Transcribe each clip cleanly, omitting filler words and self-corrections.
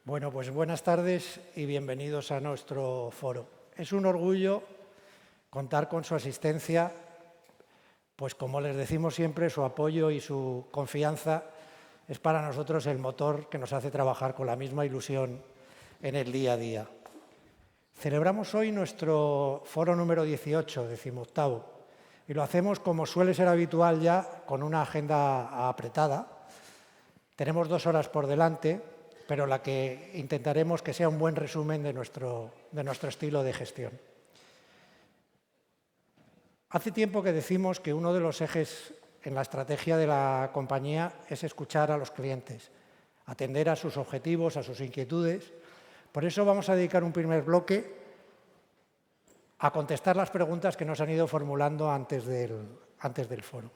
Bueno, pues buenas tardes y bienvenidos a nuestro foro. Es un orgullo contar con su asistencia, pues como les decimos siempre, su apoyo y su confianza es para nosotros el motor que nos hace trabajar con la misma ilusión en el día a día. Celebramos hoy nuestro foro número 18, 18º, y lo hacemos como suele ser habitual ya, con una agenda apretada. Tenemos 2 horas por delante, pero la que intentaremos que sea un buen resumen de nuestro estilo de gestión. Hace tiempo que decimos que uno de los ejes en la estrategia de la compañía es escuchar a los clientes, atender a sus objetivos, a sus inquietudes. Por eso vamos a dedicar un primer bloque a contestar las preguntas que nos han ido formulando antes del foro.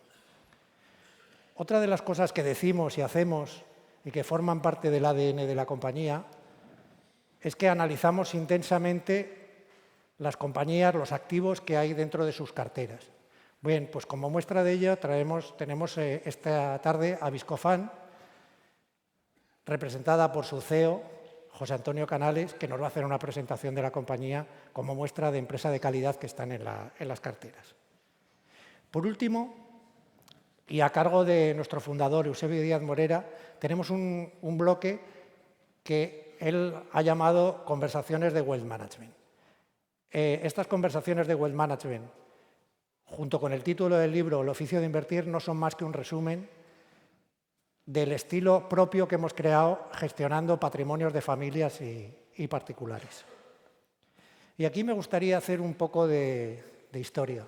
Otra de las cosas que decimos y hacemos y que forman parte del ADN de la compañía es que analizamos intensamente las compañías, los activos que hay dentro de sus carteras. Bien, pues como muestra de ello tenemos esta tarde a Viscofan, representada por su CEO, José Antonio Canales, que nos va a hacer una presentación de la compañía como muestra de empresa de calidad que están en las carteras. Por último, y a cargo de nuestro fundador, Eusebio Díaz Morera, tenemos un bloque que él ha llamado Conversaciones de Wealth Management. Estas conversaciones de Wealth Management, junto con el título del libro El oficio de invertir, no son más que un resumen del estilo propio que hemos creado gestionando patrimonios de familias y particulares. Y aquí me gustaría hacer un poco de historia.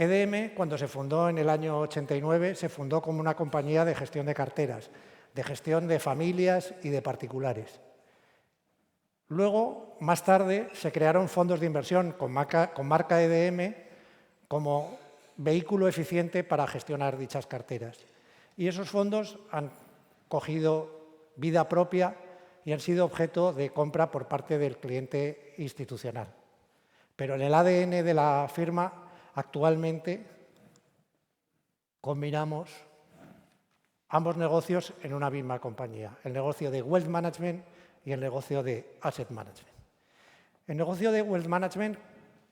EDM, cuando se fundó en el año 89, se fundó como una compañía de gestión de carteras, de gestión de familias y de particulares. Luego, más tarde, se crearon fondos de inversión con marca EDM como vehículo eficiente para gestionar dichas carteras. Y esos fondos han cogido vida propia y han sido objeto de compra por parte del cliente institucional. Pero en el ADN de la firma, actualmente, combinamos ambos negocios en una misma compañía, el negocio de Wealth Management y el negocio de Asset Management. El negocio de Wealth Management,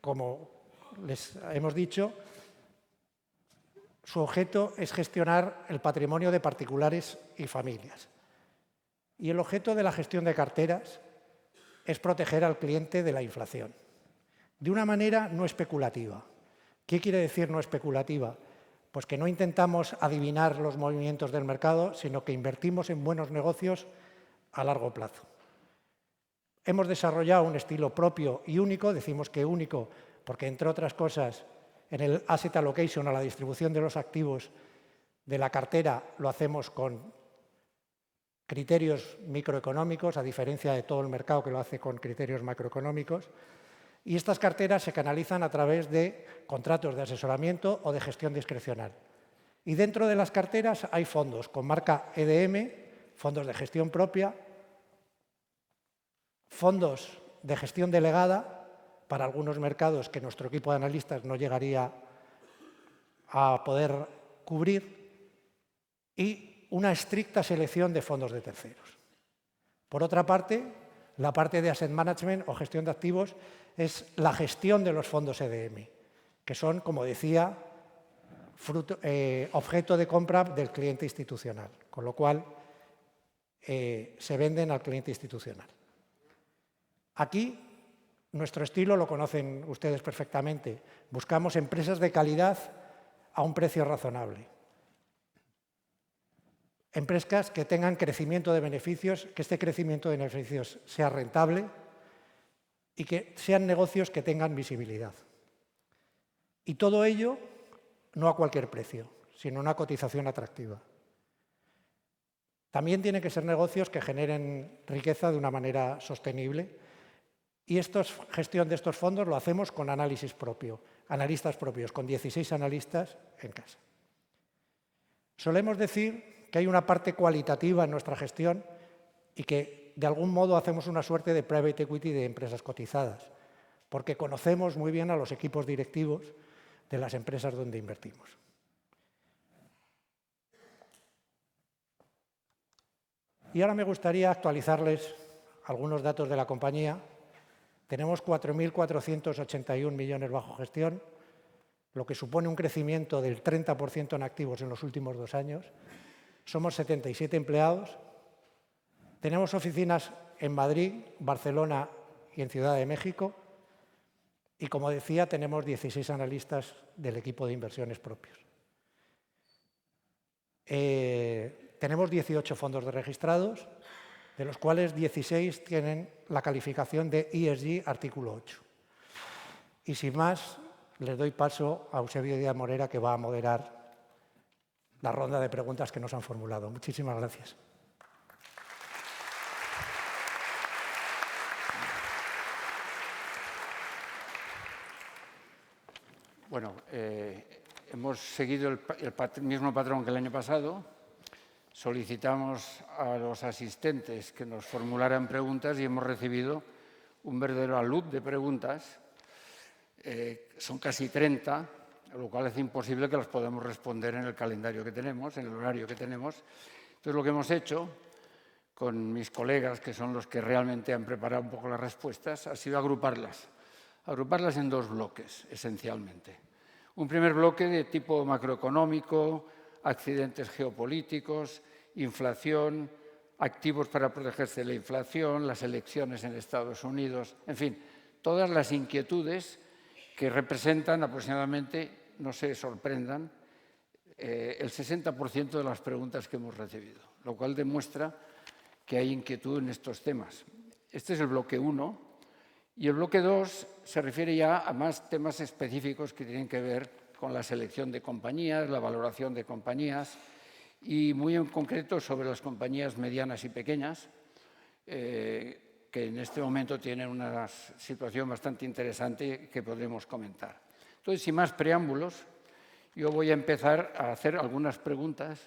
como les hemos dicho, su objeto es gestionar el patrimonio de particulares y familias. Y el objeto de la gestión de carteras es proteger al cliente de la inflación, de una manera no especulativa. ¿Qué quiere decir no especulativa? Pues que no intentamos adivinar los movimientos del mercado, sino que invertimos en buenos negocios a largo plazo. Hemos desarrollado un estilo propio y único, decimos que único, porque entre otras cosas, en el asset allocation, o la distribución de los activos de la cartera, lo hacemos con criterios microeconómicos, a diferencia de todo el mercado que lo hace con criterios macroeconómicos. Y estas carteras se canalizan a través de contratos de asesoramiento o de gestión discrecional. Y dentro de las carteras hay fondos con marca EDM, fondos de gestión propia, fondos de gestión delegada para algunos mercados que nuestro equipo de analistas no llegaría a poder cubrir y una estricta selección de fondos de terceros. Por otra parte, la parte de Asset Management o gestión de activos es la gestión de los fondos EDM, que son, como decía, objeto de compra del cliente institucional, con lo cual se venden al cliente institucional. Aquí, nuestro estilo lo conocen ustedes perfectamente. Buscamos empresas de calidad a un precio razonable. Empresas que tengan crecimiento de beneficios, que este crecimiento de beneficios sea rentable y que sean negocios que tengan visibilidad. Y todo ello no a cualquier precio, sino una cotización atractiva. También tienen que ser negocios que generen riqueza de una manera sostenible. Y gestión de estos fondos lo hacemos con análisis propio, analistas propios, con 16 analistas en casa. Solemos decir que hay una parte cualitativa en nuestra gestión y que de algún modo hacemos una suerte de private equity de empresas cotizadas, porque conocemos muy bien a los equipos directivos de las empresas donde invertimos. Y ahora me gustaría actualizarles algunos datos de la compañía. Tenemos 4.481 millones bajo gestión, lo que supone un crecimiento del 30% en activos en los últimos 2 años. Somos 77 empleados. Tenemos oficinas en Madrid, Barcelona y en Ciudad de México. Y, como decía, tenemos 16 analistas del equipo de inversiones propios. Tenemos 18 fondos de registrados, de los cuales 16 tienen la calificación de ESG artículo 8. Y sin más, les doy paso a Eusebio Díaz Morera, que va a moderar la ronda de preguntas que nos han formulado. Muchísimas gracias. Bueno, hemos seguido el mismo patrón que el año pasado. Solicitamos a los asistentes que nos formularan preguntas y hemos recibido un verdadero alud de preguntas. Son casi 30, lo cual hace imposible que las podamos responder en el calendario que tenemos, en el horario que tenemos. Entonces, lo que hemos hecho con mis colegas, que son los que realmente han preparado un poco las respuestas, ha sido agruparlas en 2 bloques, esencialmente. Un primer bloque de tipo macroeconómico, accidentes geopolíticos, inflación, activos para protegerse de la inflación, las elecciones en Estados Unidos, en fin, todas las inquietudes que representan aproximadamente, no se sorprendan, el 60% de las preguntas que hemos recibido, lo cual demuestra que hay inquietud en estos temas. Este es el bloque 1. Y el bloque 2 se refiere ya a más temas específicos que tienen que ver con la selección de compañías, la valoración de compañías y muy en concreto sobre las compañías medianas y pequeñas, que en este momento tienen una situación bastante interesante que podremos comentar. Entonces, sin más preámbulos, yo voy a empezar a hacer algunas preguntas.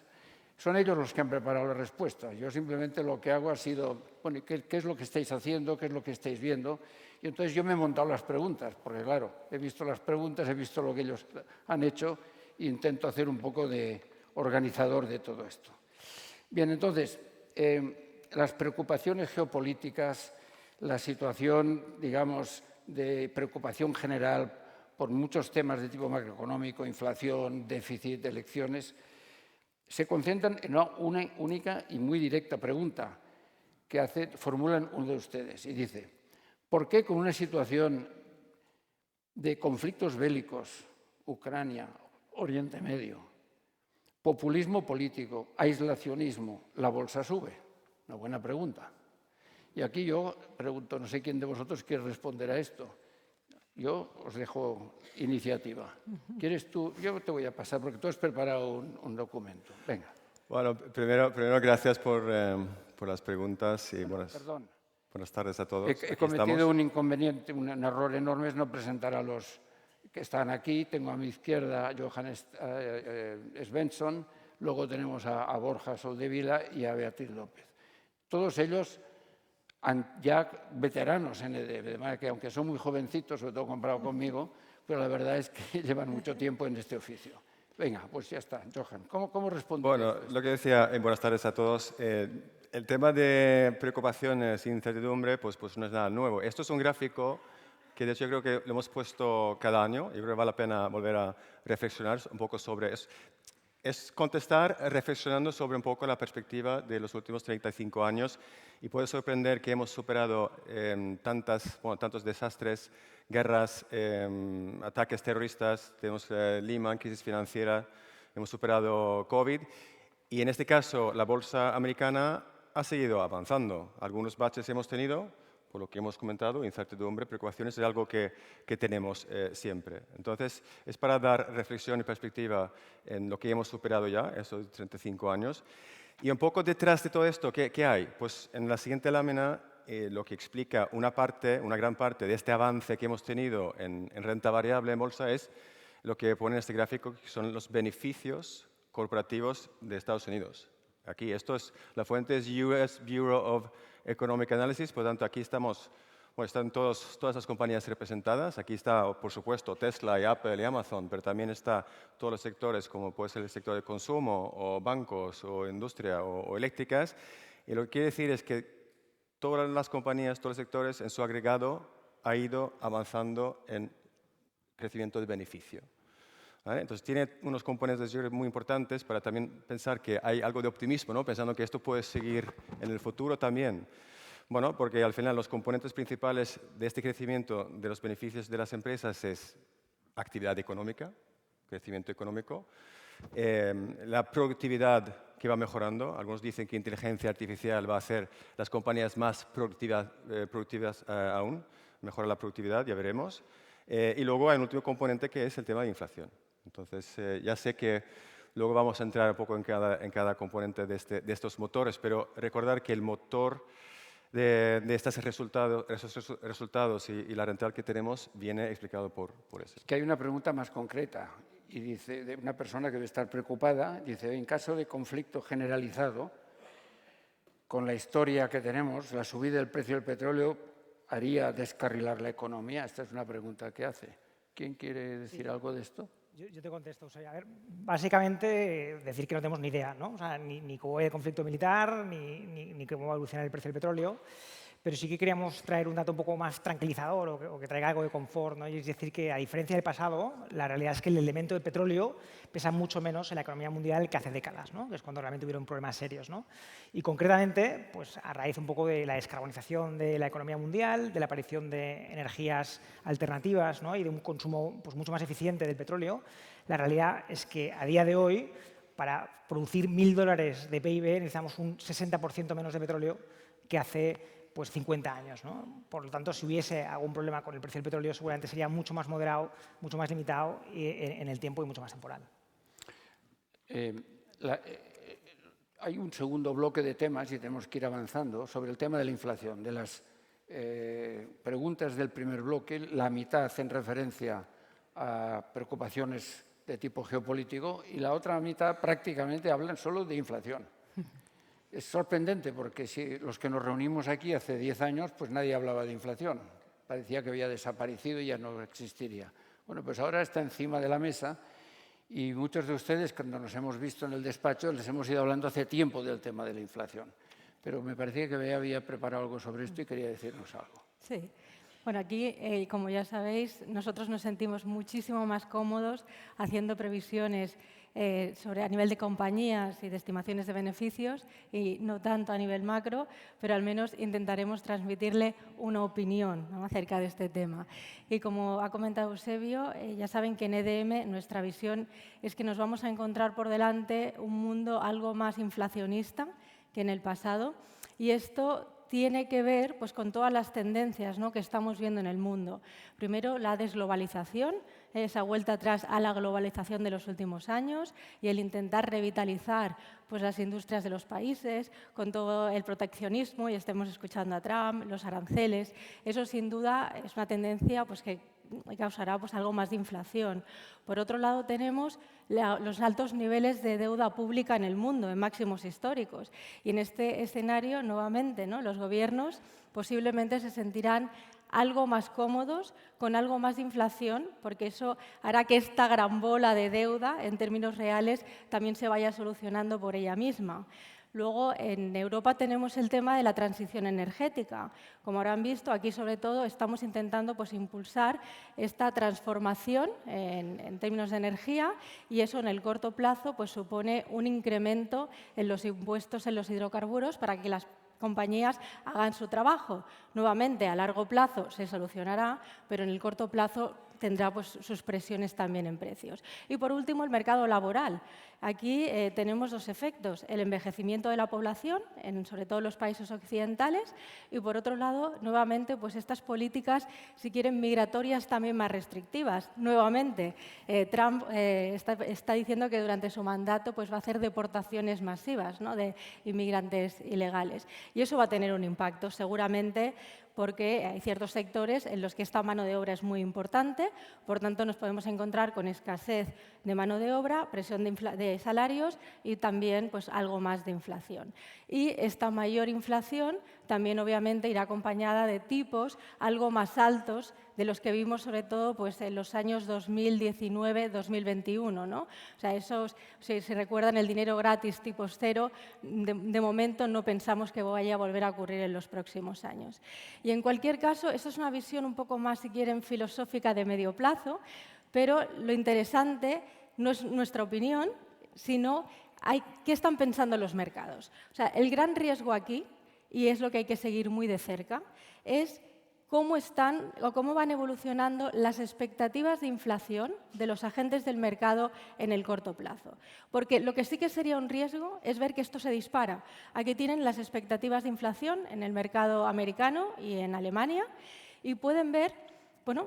Son ellos los que han preparado las respuestas. Yo simplemente lo que hago ha sido, bueno, ¿qué es lo que estáis haciendo? ¿Qué es lo que estáis viendo? Y entonces yo me he montado las preguntas, porque claro, he visto las preguntas, he visto lo que ellos han hecho e intento hacer un poco de organizador de todo esto. Bien, entonces, las preocupaciones geopolíticas, la situación, digamos, de preocupación general por muchos temas de tipo macroeconómico, inflación, déficit, elecciones, se concentran en una única y muy directa pregunta que formulan uno de ustedes y dice: ¿por qué con una situación de conflictos bélicos, Ucrania, Oriente Medio, populismo político, aislacionismo, la bolsa sube? Una buena pregunta. Y aquí yo pregunto, no sé quién de vosotros quiere responder a esto. Yo os dejo iniciativa. ¿Quieres tú? Yo te voy a pasar porque tú has preparado un documento. Venga. Bueno, primero gracias por las preguntas y buenas tardes a todos. He cometido un inconveniente, un error enorme, es no presentar a los que están aquí. Tengo a mi izquierda a Johan Svensson, luego tenemos a Borja Soldevila y a Beatriz López. Todos ellos ya veteranos en EDB, de manera que aunque son muy jovencitos, sobre todo comparado conmigo, pero la verdad es que llevan mucho tiempo en este oficio. Venga, pues ya está. Johan, ¿cómo respondes? Bueno, lo que decía, buenas tardes a todos. El tema de preocupaciones e incertidumbre, pues no es nada nuevo. Esto es un gráfico que de hecho yo creo que lo hemos puesto cada año. Yo creo que vale la pena volver a reflexionar un poco sobre eso. Es contestar reflexionando sobre un poco la perspectiva de los últimos 35 años y puede sorprender que hemos superado tantos desastres, guerras, ataques terroristas, tenemos Lehman, crisis financiera, hemos superado COVID y en este caso la bolsa americana ha seguido avanzando. Algunos baches hemos tenido, por lo que hemos comentado, incertidumbre, preocupaciones, es algo que tenemos siempre. Entonces, es para dar reflexión y perspectiva en lo que hemos superado ya, esos 35 años. Y un poco detrás de todo esto, ¿qué hay? Pues en la siguiente lámina, lo que explica una gran parte de este avance que hemos tenido en renta variable en bolsa es lo que pone en este gráfico, que son los beneficios corporativos de Estados Unidos. Aquí, la fuente es US Bureau of Economic Analysis, por lo tanto, aquí están todas las compañías representadas. Aquí está, por supuesto, Tesla y Apple y Amazon, pero también está todos los sectores, como puede ser el sector de consumo, o bancos, o industria, o eléctricas. Y lo que quiere decir es que todas las compañías, todos los sectores, en su agregado, ha ido avanzando en crecimiento de beneficio. ¿Vale? Entonces, tiene unos componentes muy importantes para también pensar que hay algo de optimismo, ¿no? Pensando que esto puede seguir en el futuro también. Bueno, porque al final los componentes principales de este crecimiento de los beneficios de las empresas es actividad económica, crecimiento económico, la productividad que va mejorando. Algunos dicen que inteligencia artificial va a hacer las compañías más productivas aún, mejora la productividad, ya veremos. Y luego hay un último componente que es el tema de inflación. Entonces, ya sé que luego vamos a entrar un poco en cada componente de estos motores, pero recordar que el motor de estos resultados y la rentabilidad que tenemos viene explicado por eso. Es que hay una pregunta más concreta y dice, de una persona que debe estar preocupada, dice, en caso de conflicto generalizado, con la historia que tenemos, la subida del precio del petróleo haría descarrilar la economía. Esta es una pregunta que hace. ¿Quién quiere decir algo de esto? Yo te contesto. O sea, a ver, básicamente decir que no tenemos ni idea, ¿no? O sea, ni cómo va el conflicto militar, ni cómo va a evolucionar el precio del petróleo. Pero sí que queríamos traer un dato un poco más tranquilizador o que traiga algo de confort, ¿no? Y es decir, que a diferencia del pasado, la realidad es que el elemento del petróleo pesa mucho menos en la economía mundial que hace décadas, ¿no? Que es cuando realmente hubieron problemas serios, ¿no? Y concretamente, pues a raíz un poco de la descarbonización de la economía mundial, de la aparición de energías alternativas, ¿no? Y de un consumo pues, mucho más eficiente del petróleo, la realidad es que a día de hoy, para producir $1.000 de PIB necesitamos un 60% menos de petróleo que hace pues 50 años, ¿no? Por lo tanto, si hubiese algún problema con el precio del petróleo, seguramente sería mucho más moderado, mucho más limitado en el tiempo y mucho más temporal. Hay un segundo bloque de temas y tenemos que ir avanzando sobre el tema de la inflación. De las preguntas del primer bloque, la mitad hacen referencia a preocupaciones de tipo geopolítico y la otra mitad prácticamente hablan solo de inflación. Es sorprendente porque si los que nos reunimos aquí hace 10 años, pues nadie hablaba de inflación. Parecía que había desaparecido y ya no existiría. Bueno, pues ahora está encima de la mesa y muchos de ustedes, cuando nos hemos visto en el despacho, les hemos ido hablando hace tiempo del tema de la inflación. Pero me parecía que había preparado algo sobre esto y quería decirnos algo. Sí. Bueno, aquí, como ya sabéis, nosotros nos sentimos muchísimo más cómodos haciendo previsiones a nivel de compañías y de estimaciones de beneficios y no tanto a nivel macro, pero al menos intentaremos transmitirle una opinión, ¿no?, acerca de este tema. Y como ha comentado Eusebio, ya saben que en EDM nuestra visión es que nos vamos a encontrar por delante un mundo algo más inflacionista que en el pasado y esto tiene que ver pues, con todas las tendencias, ¿no?, que estamos viendo en el mundo. Primero, la desglobalización, esa vuelta atrás a la globalización de los últimos años y el intentar revitalizar pues, las industrias de los países con todo el proteccionismo, y estemos escuchando a Trump, los aranceles. Eso, sin duda, es una tendencia pues, que causará pues, algo más de inflación. Por otro lado, tenemos los altos niveles de deuda pública en el mundo, en máximos históricos. Y en este escenario, nuevamente, ¿no?, los gobiernos posiblemente se sentirán algo más cómodos con algo más de inflación, porque eso hará que esta gran bola de deuda, en términos reales, también se vaya solucionando por ella misma. Luego, en Europa tenemos el tema de la transición energética. Como habrán visto, aquí sobre todo estamos intentando pues, impulsar esta transformación en términos de energía y eso en el corto plazo pues, supone un incremento en los impuestos en los hidrocarburos para que las compañías hagan su trabajo. Nuevamente, a largo plazo se solucionará, pero en el corto plazo tendrá pues, sus presiones también en precios. Y por último, el mercado laboral. Aquí tenemos dos efectos, el envejecimiento de la población, sobre todo en los países occidentales, y por otro lado, nuevamente, pues estas políticas, si quieren, migratorias también más restrictivas. Nuevamente, Trump está diciendo que durante su mandato pues, va a hacer deportaciones masivas, ¿no?, de inmigrantes ilegales. Y eso va a tener un impacto, seguramente, porque hay ciertos sectores en los que esta mano de obra es muy importante, por tanto nos podemos encontrar con escasez de mano de obra, presión de salarios y también pues, algo más de inflación. Y esta mayor inflación también obviamente irá acompañada de tipos algo más altos de los que vimos sobre todo pues, en los años 2019-2021, ¿no? O sea, esos, si recuerdan el dinero gratis tipos cero, de momento no pensamos que vaya a volver a ocurrir en los próximos años. Y en cualquier caso, esto es una visión un poco más, si quieren, filosófica de medio plazo, pero lo interesante no es nuestra opinión, sino qué están pensando los mercados. O sea, el gran riesgo aquí, y es lo que hay que seguir muy de cerca, es cómo están o cómo van evolucionando las expectativas de inflación de los agentes del mercado en el corto plazo. Porque lo que sí que sería un riesgo es ver que esto se dispara. Aquí tienen las expectativas de inflación en el mercado americano y en Alemania y pueden ver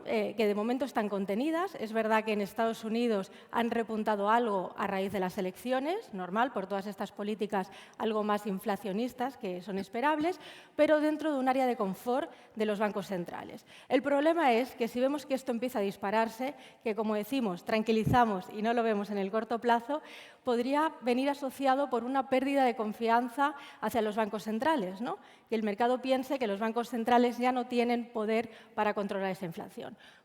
que de momento están contenidas. Es verdad que en Estados Unidos han repuntado algo a raíz de las elecciones, normal, por todas estas políticas algo más inflacionistas que son esperables, pero dentro de un área de confort de los bancos centrales. El problema es que si vemos que esto empieza a dispararse, que como decimos, tranquilizamos y no lo vemos en el corto plazo, podría venir asociado por una pérdida de confianza hacia los bancos centrales, ¿no? Que el mercado piense que los bancos centrales ya no tienen poder para controlar esa inflación.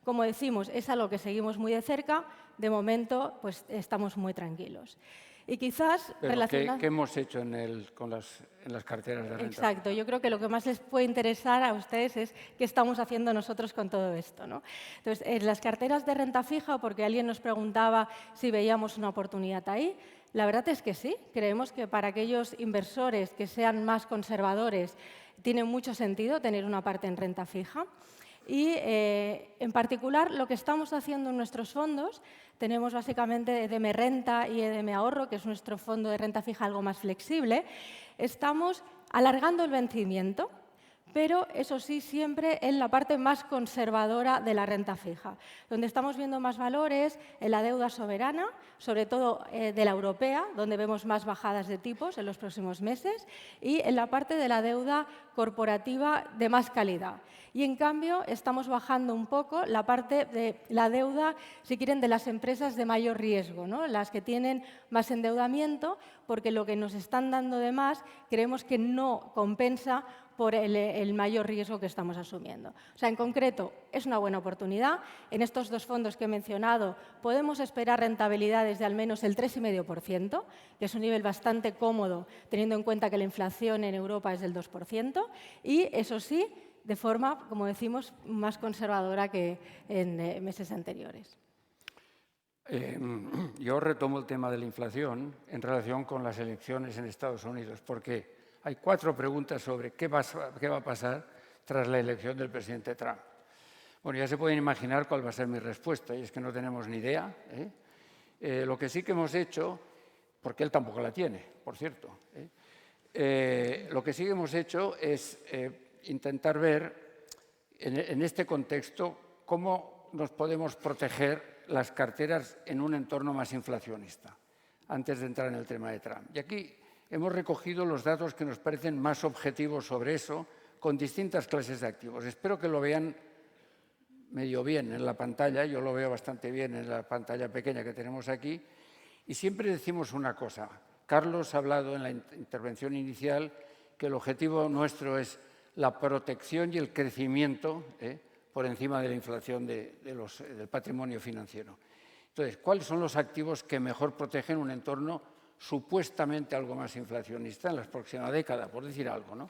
Como decimos, es algo que seguimos muy de cerca, de momento pues, estamos muy tranquilos. Y quizás ¿Qué hemos hecho en las carteras de renta? Exacto, yo creo que lo que más les puede interesar a ustedes es qué estamos haciendo nosotros con todo esto, ¿no? Entonces, en las carteras de renta fija, porque alguien nos preguntaba si veíamos una oportunidad ahí, la verdad es que sí. Creemos que para aquellos inversores que sean más conservadores tiene mucho sentido tener una parte en renta fija. Y, en particular, lo que estamos haciendo en nuestros fondos, tenemos básicamente EDM Renta y EDM Ahorro, que es nuestro fondo de renta fija algo más flexible. Estamos alargando el vencimiento, pero eso sí, siempre en la parte más conservadora de la renta fija. Donde estamos viendo más valores en la deuda soberana, sobre todo de la europea, donde vemos más bajadas de tipos en los próximos meses, y en la parte de la deuda corporativa de más calidad. Y, en cambio, estamos bajando un poco la parte de la deuda, si quieren, de las empresas de mayor riesgo, ¿no? Las que tienen más endeudamiento, porque lo que nos están dando de más creemos que no compensa por el mayor riesgo que estamos asumiendo. O sea, en concreto, es una buena oportunidad. En estos dos fondos que he mencionado podemos esperar rentabilidades de al menos el 3,5%, que es un nivel bastante cómodo, teniendo en cuenta que la inflación en Europa es del 2%, y, eso sí, de forma, como decimos, más conservadora que en meses anteriores. Yo retomo el tema de la inflación en relación con las elecciones en Estados Unidos, porque hay 4 preguntas sobre qué va a pasar tras la elección del presidente Trump. Bueno, ya se pueden imaginar cuál va a ser mi respuesta, y es que no tenemos ni idea. Lo que sí que hemos hecho, porque él tampoco la tiene, por cierto, lo que sí que hemos hecho es intentar ver en este contexto cómo nos podemos proteger las carteras en un entorno más inflacionista, antes de entrar en el tema de Trump. Y aquí hemos recogido los datos que nos parecen más objetivos sobre eso, con distintas clases de activos. Espero que lo vean medio bien en la pantalla. Yo lo veo bastante bien en la pantalla pequeña que tenemos aquí. Y siempre decimos una cosa. Carlos ha hablado en la intervención inicial que el objetivo nuestro es la protección y el crecimiento por encima de la inflación del patrimonio financiero. Entonces, ¿cuáles son los activos que mejor protegen un entorno supuestamente algo más inflacionista en la próxima década, por decir algo, ¿no?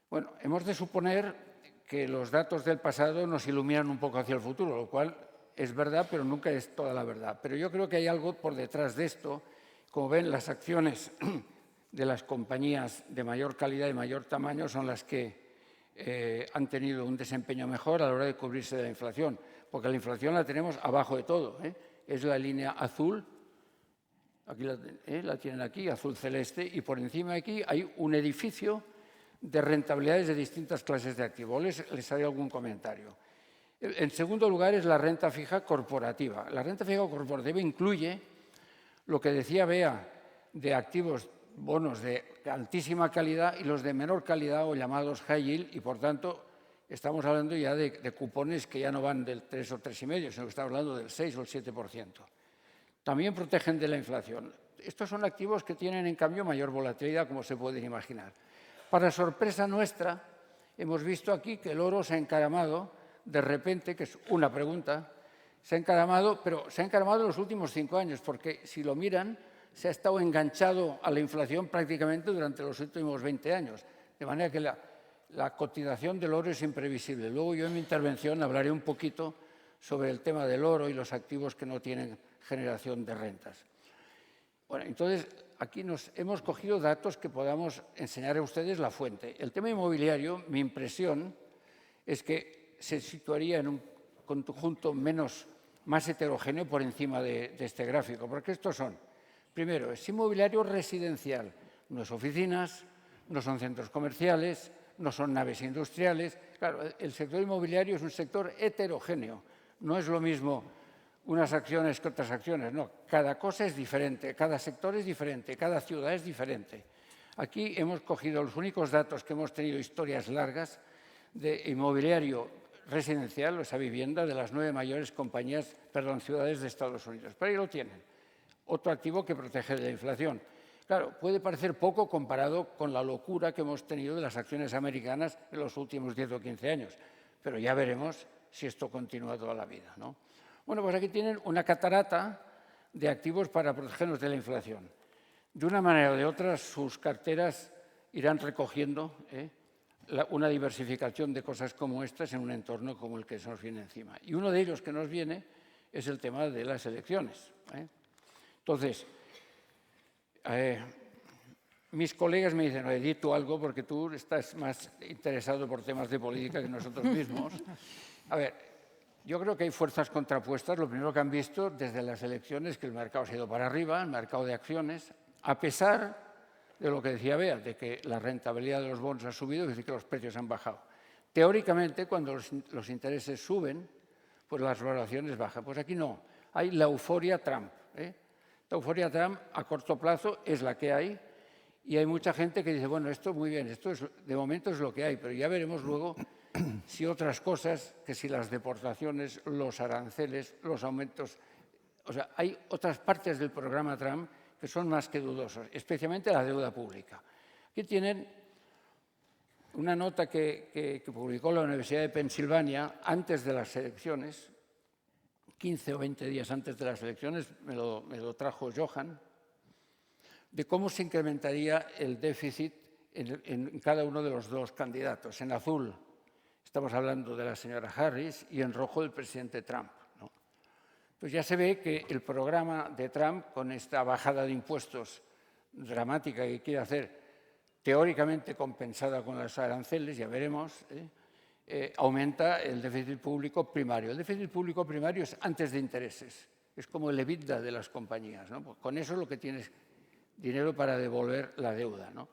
Bueno, hemos de suponer que los datos del pasado nos iluminan un poco hacia el futuro, lo cual es verdad, pero nunca es toda la verdad. Pero yo creo que hay algo por detrás de esto. Como ven, las acciones de las compañías de mayor calidad y mayor tamaño son las que han tenido un desempeño mejor a la hora de cubrirse de la inflación, porque la inflación la tenemos abajo de todo, es la línea azul. Aquí la tienen aquí, azul celeste, y por encima de aquí hay un edificio de rentabilidades de distintas clases de activos. Les haré algún comentario. En segundo lugar es la renta fija corporativa. La renta fija corporativa incluye lo que decía Bea de activos, bonos de altísima calidad y los de menor calidad o llamados high yield, y por tanto estamos hablando ya de cupones que ya no van del 3 o 3,5, sino que estamos hablando del 6 o el 7%. También protegen de la inflación. Estos son activos que tienen, en cambio, mayor volatilidad, como se pueden imaginar. Para sorpresa nuestra, hemos visto aquí que el oro se ha encaramado de repente, que es una pregunta, se ha encaramado, pero se ha encaramado en los últimos 5 años, porque si lo miran, se ha estado enganchado a la inflación prácticamente durante los últimos 20 años. De manera que la cotización del oro es imprevisible. Luego yo en mi intervención hablaré un poquito sobre el tema del oro y los activos que no tienen generación de rentas. Bueno, entonces aquí hemos cogido datos que podamos enseñar a ustedes la fuente. El tema inmobiliario, mi impresión es que se situaría en un conjunto más heterogéneo por encima de este gráfico, porque estos son, primero, es inmobiliario residencial, no es oficinas, no son centros comerciales, no son naves industriales. Claro, el sector inmobiliario es un sector heterogéneo, no es lo mismo unas acciones que otras acciones, no, cada cosa es diferente, cada sector es diferente, cada ciudad es diferente. Aquí hemos cogido los únicos datos que hemos tenido historias largas de inmobiliario residencial, o esa vivienda, de las 9 mayores ciudades de Estados Unidos. Pero ahí lo tienen. Otro activo que protege de la inflación. Claro, puede parecer poco comparado con la locura que hemos tenido de las acciones americanas en los últimos 10 o 15 años, pero ya veremos si esto continúa toda la vida, ¿no? Bueno, pues aquí tienen una catarata de activos para protegernos de la inflación. De una manera o de otra, sus carteras irán recogiendo una diversificación de cosas como estas en un entorno como el que se nos viene encima. Y uno de ellos que nos viene es el tema de las elecciones. Entonces, mis colegas me dicen, oye, di tú algo porque tú estás más interesado por temas de política que nosotros mismos. A ver, yo creo que hay fuerzas contrapuestas. Lo primero que han visto desde las elecciones es que el mercado se ha ido para arriba, el mercado de acciones, a pesar de lo que decía Bea, de que la rentabilidad de los bonos ha subido, es decir, que los precios han bajado. Teóricamente, cuando los intereses suben, pues las valoraciones bajan. Pues aquí no, hay la euforia Trump. La euforia Trump a corto plazo es la que hay y hay mucha gente que dice, bueno, esto muy bien, esto de momento es lo que hay, pero ya veremos luego si otras cosas, que si las deportaciones, los aranceles, los aumentos, o sea, hay otras partes del programa Trump que son más que dudosos, especialmente la deuda pública. Aquí tienen una nota que publicó la Universidad de Pensilvania antes de las elecciones, 15 o 20 días antes de las elecciones, me lo trajo Johan, de cómo se incrementaría el déficit en cada uno de los dos candidatos. En azul estamos hablando de la señora Harris y en rojo del presidente Trump. Pues ya se ve que el programa de Trump, con esta bajada de impuestos dramática que quiere hacer, teóricamente compensada con los aranceles, ya veremos, aumenta el déficit público primario. El déficit público primario es antes de intereses, es como el EBITDA de las compañías, ¿no? Pues con eso es lo que tienes dinero para devolver la deuda, ¿no?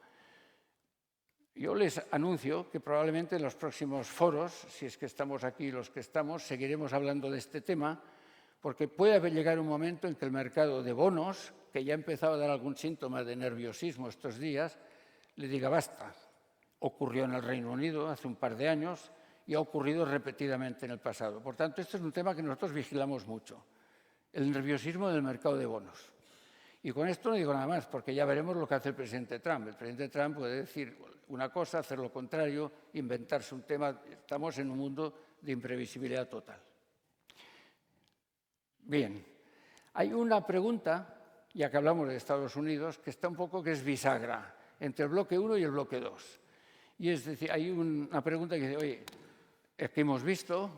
Yo les anuncio que probablemente en los próximos foros, si es que estamos aquí los que estamos, seguiremos hablando de este tema, porque puede llegar un momento en que el mercado de bonos, que ya ha empezado a dar algún síntoma de nerviosismo estos días, le diga basta. Ocurrió en el Reino Unido hace un par de años y ha ocurrido repetidamente en el pasado. Por tanto, este es un tema que nosotros vigilamos mucho, el nerviosismo del mercado de bonos. Y con esto no digo nada más, porque ya veremos lo que hace el presidente Trump. El presidente Trump puede decir una cosa, hacer lo contrario, inventarse un tema. Estamos en un mundo de imprevisibilidad total. Bien, hay una pregunta, ya que hablamos de Estados Unidos, que está un poco que es bisagra entre el bloque 1 y el bloque 2. Y es decir, hay una pregunta que dice, oye, es que hemos visto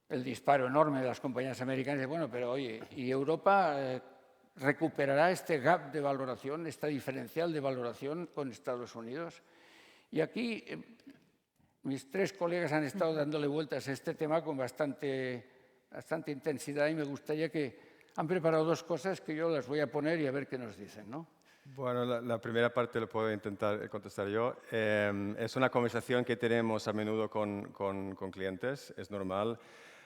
el disparo enorme de las compañías americanas, bueno, pero oye, ¿y Europa recuperará este gap de valoración, esta diferencial de valoración con Estados Unidos? Y aquí mis 3 colegas han estado dándole vueltas a este tema con bastante intensidad y me gustaría que han preparado 2 cosas que yo las voy a poner y a ver qué nos dicen, ¿no? Bueno, la primera parte lo puedo intentar contestar yo. Es una conversación que tenemos a menudo con clientes, es normal.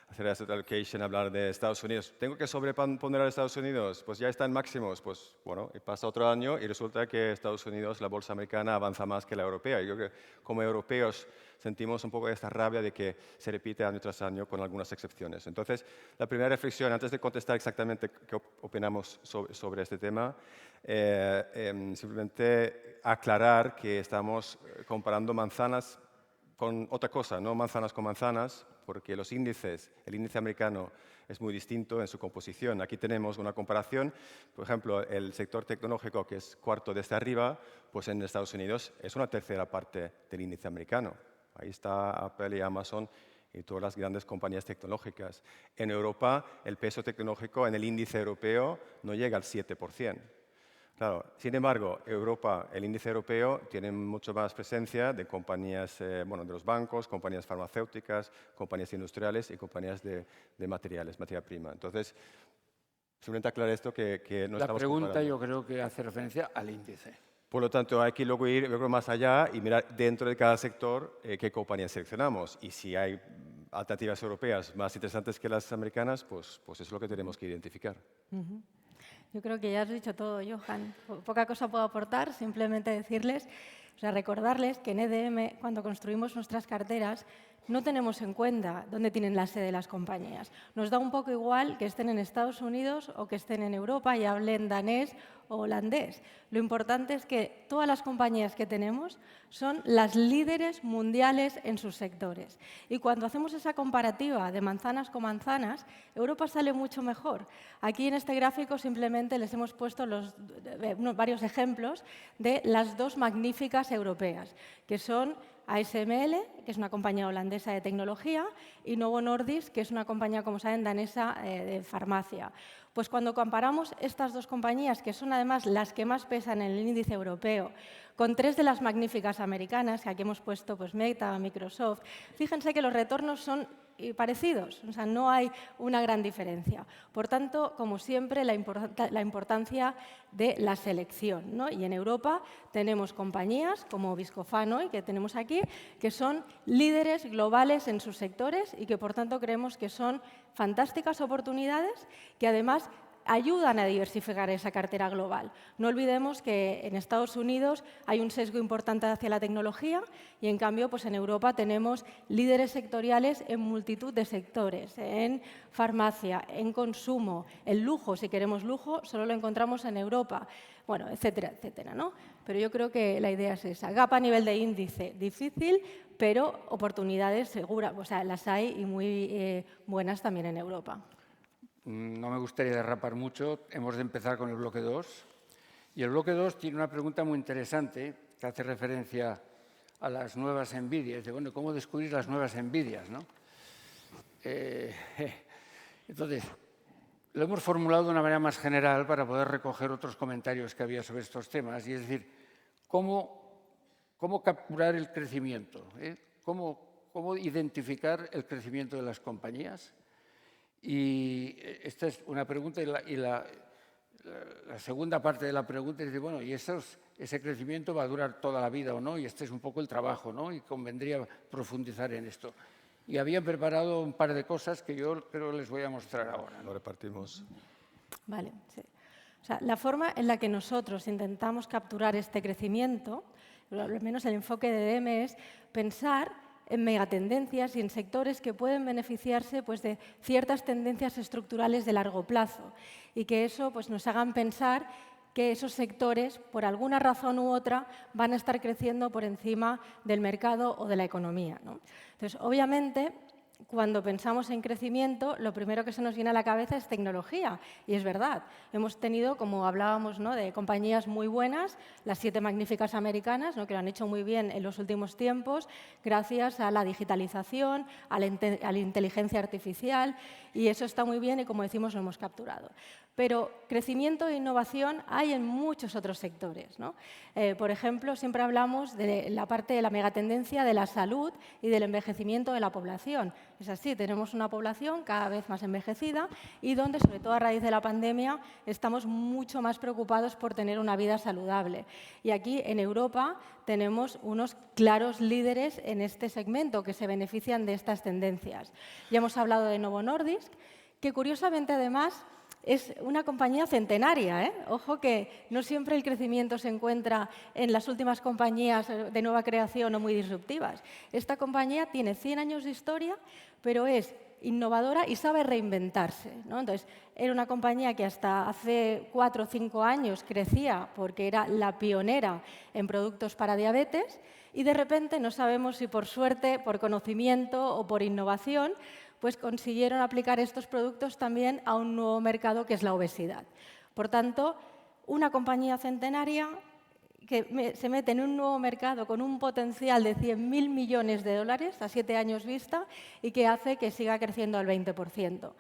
hacer asset allocation, hablar de Estados Unidos. ¿Tengo que sobreponderar a Estados Unidos? Pues ya está en máximos. Pues bueno, y pasa otro año y resulta que Estados Unidos, la bolsa americana, avanza más que la europea. Yo creo que como europeos sentimos un poco esta rabia de que se repite año tras año con algunas excepciones. Entonces, la primera reflexión, antes de contestar exactamente qué opinamos sobre este tema, simplemente aclarar que estamos comparando manzanas con otra cosa, no manzanas con manzanas, porque los índices, el índice americano es muy distinto en su composición. Aquí tenemos una comparación, por ejemplo, el sector tecnológico, que es cuarto desde arriba, pues en Estados Unidos es una tercera parte del índice americano. Ahí está Apple y Amazon y todas las grandes compañías tecnológicas. En Europa, el peso tecnológico en el índice europeo no llega al 7%. Claro, sin embargo, Europa, el índice europeo tiene mucho más presencia de compañías, bueno, de los bancos, compañías farmacéuticas, compañías industriales y compañías de materiales, materia prima. Entonces, simplemente aclarar esto que no La estamos pregunta comparando. yo creo que hace referencia al índice. Por lo tanto, hay que luego ir más allá y mirar dentro de cada sector qué compañías seleccionamos. Y si hay alternativas europeas más interesantes que las americanas, pues eso es lo que tenemos que identificar. Yo creo que ya has dicho todo, Johan. Poca cosa puedo aportar, simplemente decirles, o sea, recordarles que en EDM, cuando construimos nuestras carteras, no tenemos en cuenta dónde tienen la sede las compañías. Nos da un poco igual que estén en Estados Unidos o que estén en Europa y hablen danés o holandés. Lo importante es que todas las compañías que tenemos son las líderes mundiales en sus sectores. Y cuando hacemos esa comparativa de manzanas con manzanas, Europa sale mucho mejor. Aquí en este gráfico simplemente les hemos puesto varios ejemplos de las dos magníficas europeas, que son ASML, que es una compañía holandesa de tecnología, y Novo Nordisk, que es una compañía, como saben, danesa de farmacia. Pues cuando comparamos estas dos compañías, que son además las que más pesan en el índice europeo, con tres de las magníficas americanas, que aquí hemos puesto pues, Meta, Microsoft, fíjense que los retornos son parecidos, o sea, no hay una gran diferencia. Por tanto, como siempre, la importancia de la selección, ¿no? Y en Europa tenemos compañías como Viscofan, que tenemos aquí, que son líderes globales en sus sectores y que, por tanto, creemos que son fantásticas oportunidades que, además, ayudan a diversificar esa cartera global. No olvidemos que en Estados Unidos hay un sesgo importante hacia la tecnología y, en cambio, pues en Europa tenemos líderes sectoriales en multitud de sectores, en farmacia, en consumo, en lujo, si queremos lujo, solo lo encontramos en Europa, bueno, etcétera, etcétera, ¿no? Pero yo creo que la idea es esa. Gap a nivel de índice, difícil, pero oportunidades seguras, o sea, las hay y muy buenas también en Europa. No me gustaría derrapar mucho, hemos de empezar con el bloque 2. Y el bloque 2 tiene una pregunta muy interesante que hace referencia a las nuevas envidias. De, bueno, ¿cómo descubrir las nuevas envidias, ¿no? Entonces, lo hemos formulado de una manera más general para poder recoger otros comentarios que había sobre estos temas. Y es decir, ¿cómo capturar el crecimiento? ¿Cómo identificar el crecimiento de las compañías? Y esta es una pregunta y la segunda parte de la pregunta es, bueno, ¿y ese crecimiento va a durar toda la vida o no? Y este es un poco el trabajo, ¿no? Y convendría profundizar en esto. Y habían preparado un par de cosas que yo creo les voy a mostrar ahora, ¿no? Lo repartimos. Vale, sí. O sea, la forma en la que nosotros intentamos capturar este crecimiento, al menos el enfoque de EDM, es pensar en megatendencias y en sectores que pueden beneficiarse pues, de ciertas tendencias estructurales de largo plazo y que eso pues, nos hagan pensar que esos sectores, por alguna razón u otra, van a estar creciendo por encima del mercado o de la economía, ¿no? Entonces, obviamente, cuando pensamos en crecimiento, lo primero que se nos viene a la cabeza es tecnología. Y es verdad, hemos tenido, como hablábamos, ¿no?, de compañías muy buenas, las 7 magníficas americanas, ¿no?, que lo han hecho muy bien en los últimos tiempos, gracias a la digitalización, a la inteligencia artificial, y eso está muy bien y, como decimos, lo hemos capturado. Pero crecimiento e innovación hay en muchos otros sectores, ¿no? Por ejemplo, siempre hablamos de la parte de la megatendencia de la salud y del envejecimiento de la población. Es así, tenemos una población cada vez más envejecida y donde, sobre todo a raíz de la pandemia, estamos mucho más preocupados por tener una vida saludable. Y aquí, en Europa, tenemos unos claros líderes en este segmento que se benefician de estas tendencias. Ya hemos hablado de Novo Nordisk, que curiosamente, además, es una compañía centenaria, ¿eh? Ojo que no siempre el crecimiento se encuentra en las últimas compañías de nueva creación o muy disruptivas. Esta compañía tiene 100 años de historia, pero es innovadora y sabe reinventarse, ¿no? Entonces, era una compañía que hasta hace 4 o 5 años crecía porque era la pionera en productos para diabetes y de repente, no sabemos si por suerte, por conocimiento o por innovación, pues consiguieron aplicar estos productos también a un nuevo mercado que es la obesidad. Por tanto, una compañía centenaria que se mete en un nuevo mercado con un potencial de 100.000 millones de dólares a 7 años vista y que hace que siga creciendo al 20%.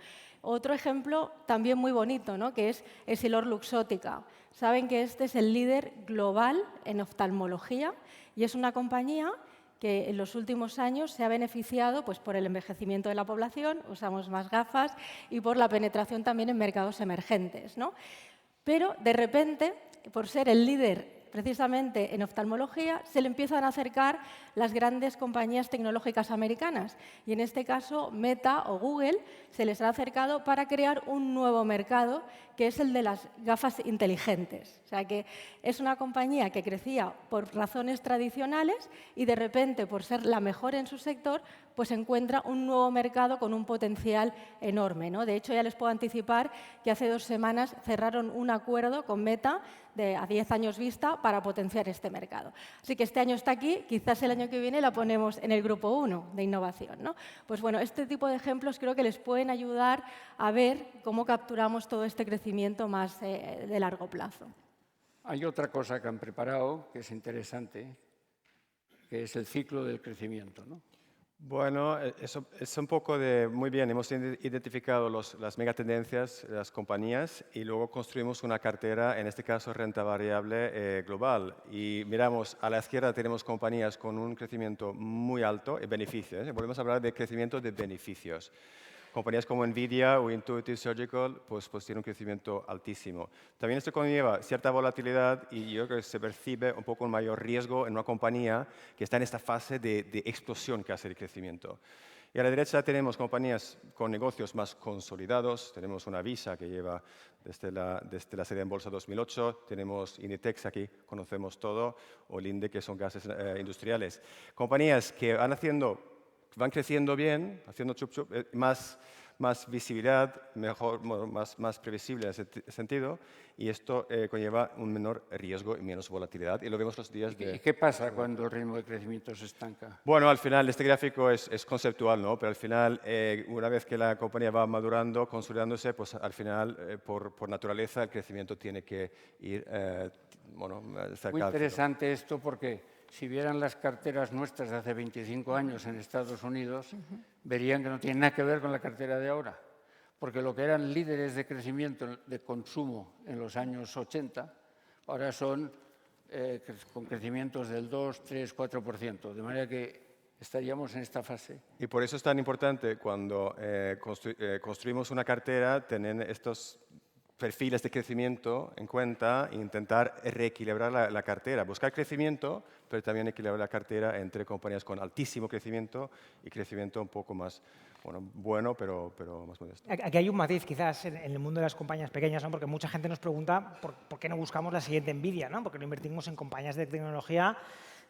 Otro ejemplo también muy bonito, ¿no?, que es Essilor-Luxottica. Saben que este es el líder global en oftalmología y es una compañía que en los últimos años se ha beneficiado pues, por el envejecimiento de la población, usamos más gafas, y por la penetración también en mercados emergentes, ¿no? Pero, de repente, por ser el líder precisamente en oftalmología, se le empiezan a acercar las grandes compañías tecnológicas americanas. Y en este caso, Meta o Google se les ha acercado para crear un nuevo mercado, que es el de las gafas inteligentes. O sea, que es una compañía que crecía por razones tradicionales y, de repente, por ser la mejor en su sector, pues encuentra un nuevo mercado con un potencial enorme, ¿no? De hecho, ya les puedo anticipar que hace 2 semanas cerraron un acuerdo con Meta a 10 años vista para potenciar este mercado. Así que este año está aquí, quizás el año que viene la ponemos en el grupo 1 de innovación, ¿no? Pues bueno, este tipo de ejemplos creo que les pueden ayudar a ver cómo capturamos todo este crecimiento más de largo plazo. Hay otra cosa que han preparado que es interesante, que es el ciclo del crecimiento, ¿no? Bueno, eso es un poco de, muy bien, hemos identificado las megatendencias de las compañías y luego construimos una cartera, en este caso renta variable global. Y miramos, a la izquierda tenemos compañías con un crecimiento muy alto y beneficios. Volvemos a hablar de crecimiento de beneficios. Compañías como Nvidia o Intuitive Surgical pues tienen un crecimiento altísimo. También esto conlleva cierta volatilidad y yo creo que se percibe un poco un mayor riesgo en una compañía que está en esta fase de explosión que hace el crecimiento. Y a la derecha tenemos compañías con negocios más consolidados. Tenemos una Visa que lleva desde la serie en bolsa 2008. Tenemos Inditex, aquí conocemos todo, o Linde, que son gases industriales. Compañías que van creciendo bien, haciendo chup-chup, más visibilidad, mejor, más previsible en ese sentido, y esto conlleva un menor riesgo y menos volatilidad, y lo vemos los días de... ¿Y qué pasa cuando el ritmo de crecimiento se estanca? Bueno, al final, este gráfico es conceptual, ¿no? Pero al final, una vez que la compañía va madurando, consolidándose, pues al final, por naturaleza, el crecimiento tiene que ir cerca. Muy interesante esto porque si vieran las carteras nuestras de hace 25 años en Estados Unidos, verían que no tienen nada que ver con la cartera de ahora. Porque lo que eran líderes de crecimiento de consumo en los años 80, ahora son con crecimientos del 2, 3, 4%. De manera que estaríamos en esta fase. Y por eso es tan importante cuando construimos una cartera, tener estos perfiles de crecimiento en cuenta e intentar reequilibrar la cartera. Buscar crecimiento, pero también equilibrar la cartera entre compañías con altísimo crecimiento y crecimiento un poco más bueno, pero más modesto. Aquí hay un matiz quizás en el mundo de las compañías pequeñas, ¿no? Porque mucha gente nos pregunta por qué no buscamos la siguiente Nvidia, ¿no? Porque no invertimos en compañías de tecnología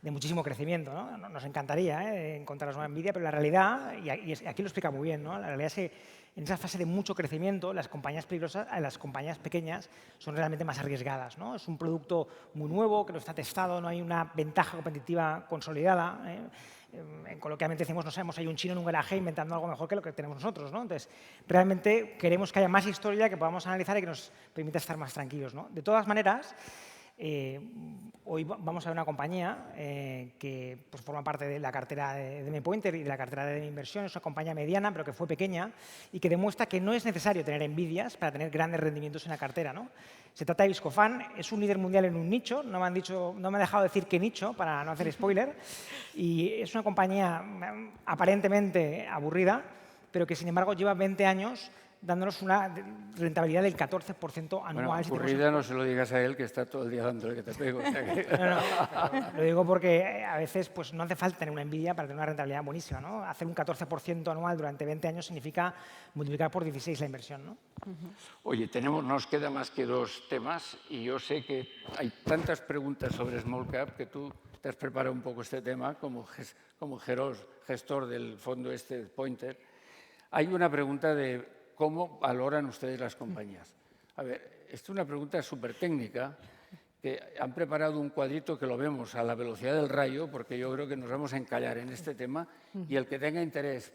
de muchísimo crecimiento, ¿no? Nos encantaría encontrar una Nvidia, pero la realidad, y aquí lo explica muy bien, ¿no? La realidad es que en esa fase de mucho crecimiento, las compañías peligrosas, las compañías pequeñas son realmente más arriesgadas, ¿no? Es un producto muy nuevo, que no está testado, no hay una ventaja competitiva consolidada. Coloquialmente decimos, no sabemos, hay un chino en un garaje inventando algo mejor que lo que tenemos nosotros, ¿no? Entonces, realmente queremos que haya más historia que podamos analizar y que nos permita estar más tranquilos, ¿no? De todas maneras, Hoy vamos a ver una compañía que pues, forma parte de la cartera de DB Pointer y de la cartera de inversión. Es una compañía mediana, pero que fue pequeña y que demuestra que no es necesario tener NVIDIAs para tener grandes rendimientos en la cartera, ¿no? Se trata de Viscofan, es un líder mundial en un nicho, no me han dejado decir qué nicho para no hacer spoiler, y es una compañía aparentemente aburrida, pero que sin embargo lleva 20 años dándonos una rentabilidad del 14% anual. Bueno, aburrida no se lo digas a él, que está todo el día dándole que te pego. O sea que... Lo digo porque a veces pues, no hace falta tener una NVIDIA para tener una rentabilidad buenísima, ¿no? Hacer un 14% anual durante 20 años significa multiplicar por 16 la inversión, ¿no? Oye, nos queda más que 2 temas y yo sé que hay tantas preguntas sobre Small Cap que tú te has preparado un poco este tema como gestor del fondo Pointer. Hay una pregunta de ¿cómo valoran ustedes las compañías? A ver, esto es una pregunta súper técnica, que han preparado un cuadrito que lo vemos a la velocidad del rayo, porque yo creo que nos vamos a encallar en este tema, y el que tenga interés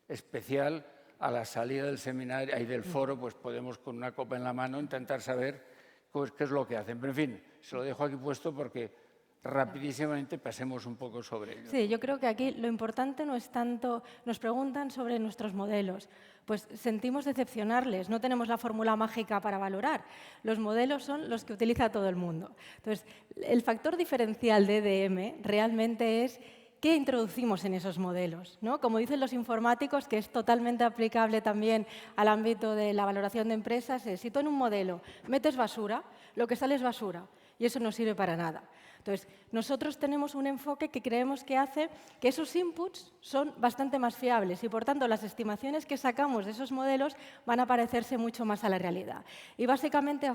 especial a la salida del seminario y del foro, pues podemos con una copa en la mano intentar saber pues, qué es lo que hacen. Pero en fin, se lo dejo aquí puesto porque rapidísimamente pasemos un poco sobre ello. Sí, yo creo que aquí lo importante no es tanto, nos preguntan sobre nuestros modelos, pues sentimos decepcionarles, no tenemos la fórmula mágica para valorar. Los modelos son los que utiliza todo el mundo. Entonces, el factor diferencial de EDM realmente es qué introducimos en esos modelos, ¿no? Como dicen los informáticos, que es totalmente aplicable también al ámbito de la valoración de empresas, es si tú en un modelo metes basura, lo que sale es basura y eso no sirve para nada. Entonces, nosotros tenemos un enfoque que creemos que hace que esos inputs son bastante más fiables y, por tanto, las estimaciones que sacamos de esos modelos van a parecerse mucho más a la realidad. Y, básicamente,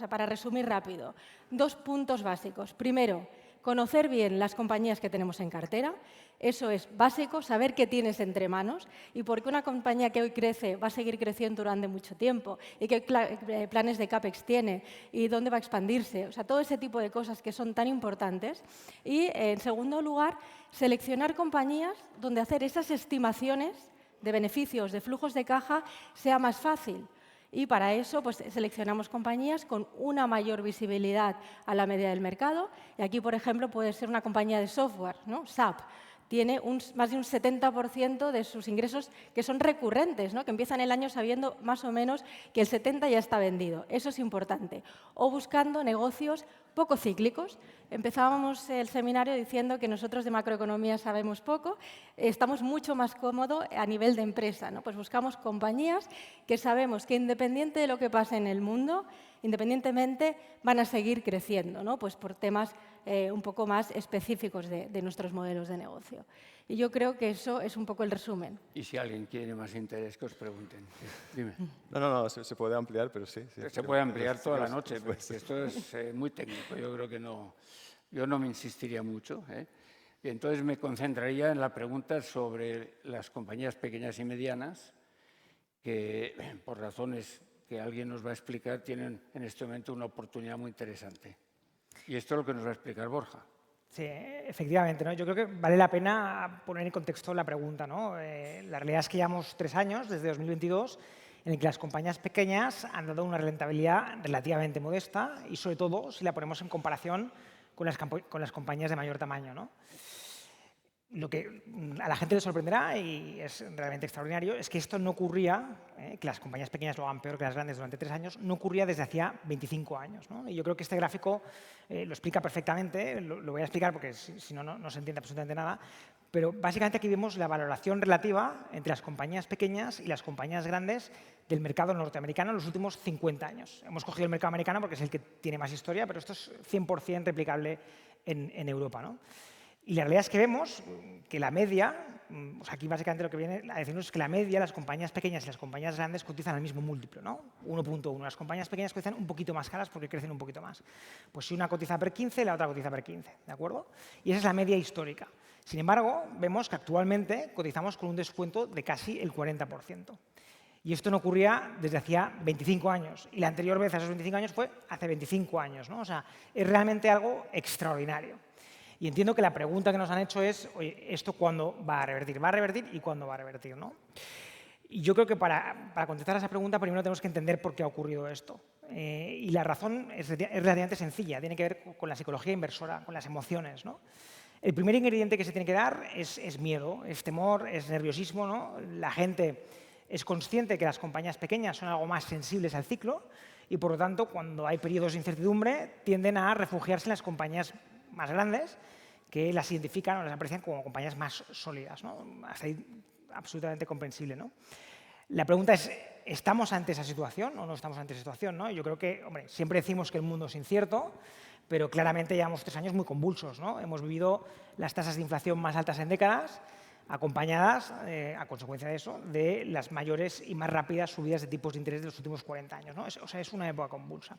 para resumir rápido, 2 puntos básicos. Primero, conocer bien las compañías que tenemos en cartera. Eso es básico, saber qué tienes entre manos y por qué una compañía que hoy crece va a seguir creciendo durante mucho tiempo y qué planes de CAPEX tiene y dónde va a expandirse. O sea, todo ese tipo de cosas que son tan importantes. Y, en segundo lugar, seleccionar compañías donde hacer esas estimaciones de beneficios, de flujos de caja, sea más fácil. Y para eso pues, seleccionamos compañías con una mayor visibilidad a la media del mercado. Y aquí, por ejemplo, puede ser una compañía de software, ¿no? SAP. Tiene más de un 70% de sus ingresos que son recurrentes, ¿no? Que empiezan el año sabiendo más o menos que el 70% ya está vendido. Eso es importante. O buscando negocios poco cíclicos. Empezábamos el seminario diciendo que nosotros de macroeconomía sabemos poco, estamos mucho más cómodos a nivel de empresa, ¿no? Pues buscamos compañías que sabemos que independiente de lo que pase en el mundo, independientemente van a seguir creciendo, ¿no? Pues por temas un poco más específicos de nuestros modelos de negocio. Y yo creo que eso es un poco el resumen. Y si alguien tiene más interés, que os pregunten. Dime. No, se puede ampliar, pero sí. Se puede ampliar toda la noche, porque esto es muy técnico. Yo creo que yo no me insistiría mucho, ¿eh? Y entonces me concentraría en la pregunta sobre las compañías pequeñas y medianas, que por razones que alguien nos va a explicar, tienen en este momento una oportunidad muy interesante. Y esto es lo que nos va a explicar Borja. Sí, efectivamente, ¿no? Yo creo que vale la pena poner en contexto la pregunta, ¿no? La realidad es que llevamos 3 años, desde 2022, en el que las compañías pequeñas han dado una rentabilidad relativamente modesta y, sobre todo, si la ponemos en comparación con las compañías de mayor tamaño, ¿no? Lo que a la gente le sorprenderá, y es realmente extraordinario, es que esto no ocurría, que las compañías pequeñas lo hagan peor que las grandes durante 3 años, no ocurría desde hacía 25 años, ¿no? Y yo creo que este gráfico lo explica perfectamente, lo voy a explicar porque si no, no se entiende absolutamente nada, pero básicamente aquí vemos la valoración relativa entre las compañías pequeñas y las compañías grandes del mercado norteamericano en los últimos 50 años. Hemos cogido el mercado americano porque es el que tiene más historia, pero esto es 100% replicable en Europa, ¿no? Y la realidad es que vemos que la media, o sea, aquí básicamente lo que viene a decirnos es que la media, las compañías pequeñas y las compañías grandes cotizan al mismo múltiplo, ¿no? 1.1. Las compañías pequeñas cotizan un poquito más caras porque crecen un poquito más. Pues si una cotiza per 15, la otra cotiza per 15, ¿de acuerdo? Y esa es la media histórica. Sin embargo, vemos que actualmente cotizamos con un descuento de casi el 40%. Y esto no ocurría desde hacía 25 años. Y la anterior vez a esos 25 años fue hace 25 años, ¿no? O sea, es realmente algo extraordinario. Y entiendo que la pregunta que nos han hecho es, oye, ¿esto cuándo va a revertir? ¿Va a revertir y cuándo va a revertir, ¿no? Y yo creo que para contestar a esa pregunta primero tenemos que entender por qué ha ocurrido esto. Y la razón es relativamente sencilla, tiene que ver con la psicología inversora, con las emociones, ¿no? El primer ingrediente que se tiene que dar es miedo, es temor, es nerviosismo, ¿no? La gente es consciente que las compañías pequeñas son algo más sensibles al ciclo y, por lo tanto, cuando hay periodos de incertidumbre, tienden a refugiarse en las compañías más grandes que las identifican o las aprecian como compañías más sólidas, ¿no? Hasta ahí absolutamente comprensible, ¿no? La pregunta es, ¿estamos ante esa situación o no estamos ante esa situación, ¿no? Yo creo que, hombre, siempre decimos que el mundo es incierto, pero claramente llevamos 3 años muy convulsos, ¿no? Hemos vivido las tasas de inflación más altas en décadas, acompañadas, a consecuencia de eso, de las mayores y más rápidas subidas de tipos de interés de los últimos 40 años, ¿no? O sea, es una época convulsa.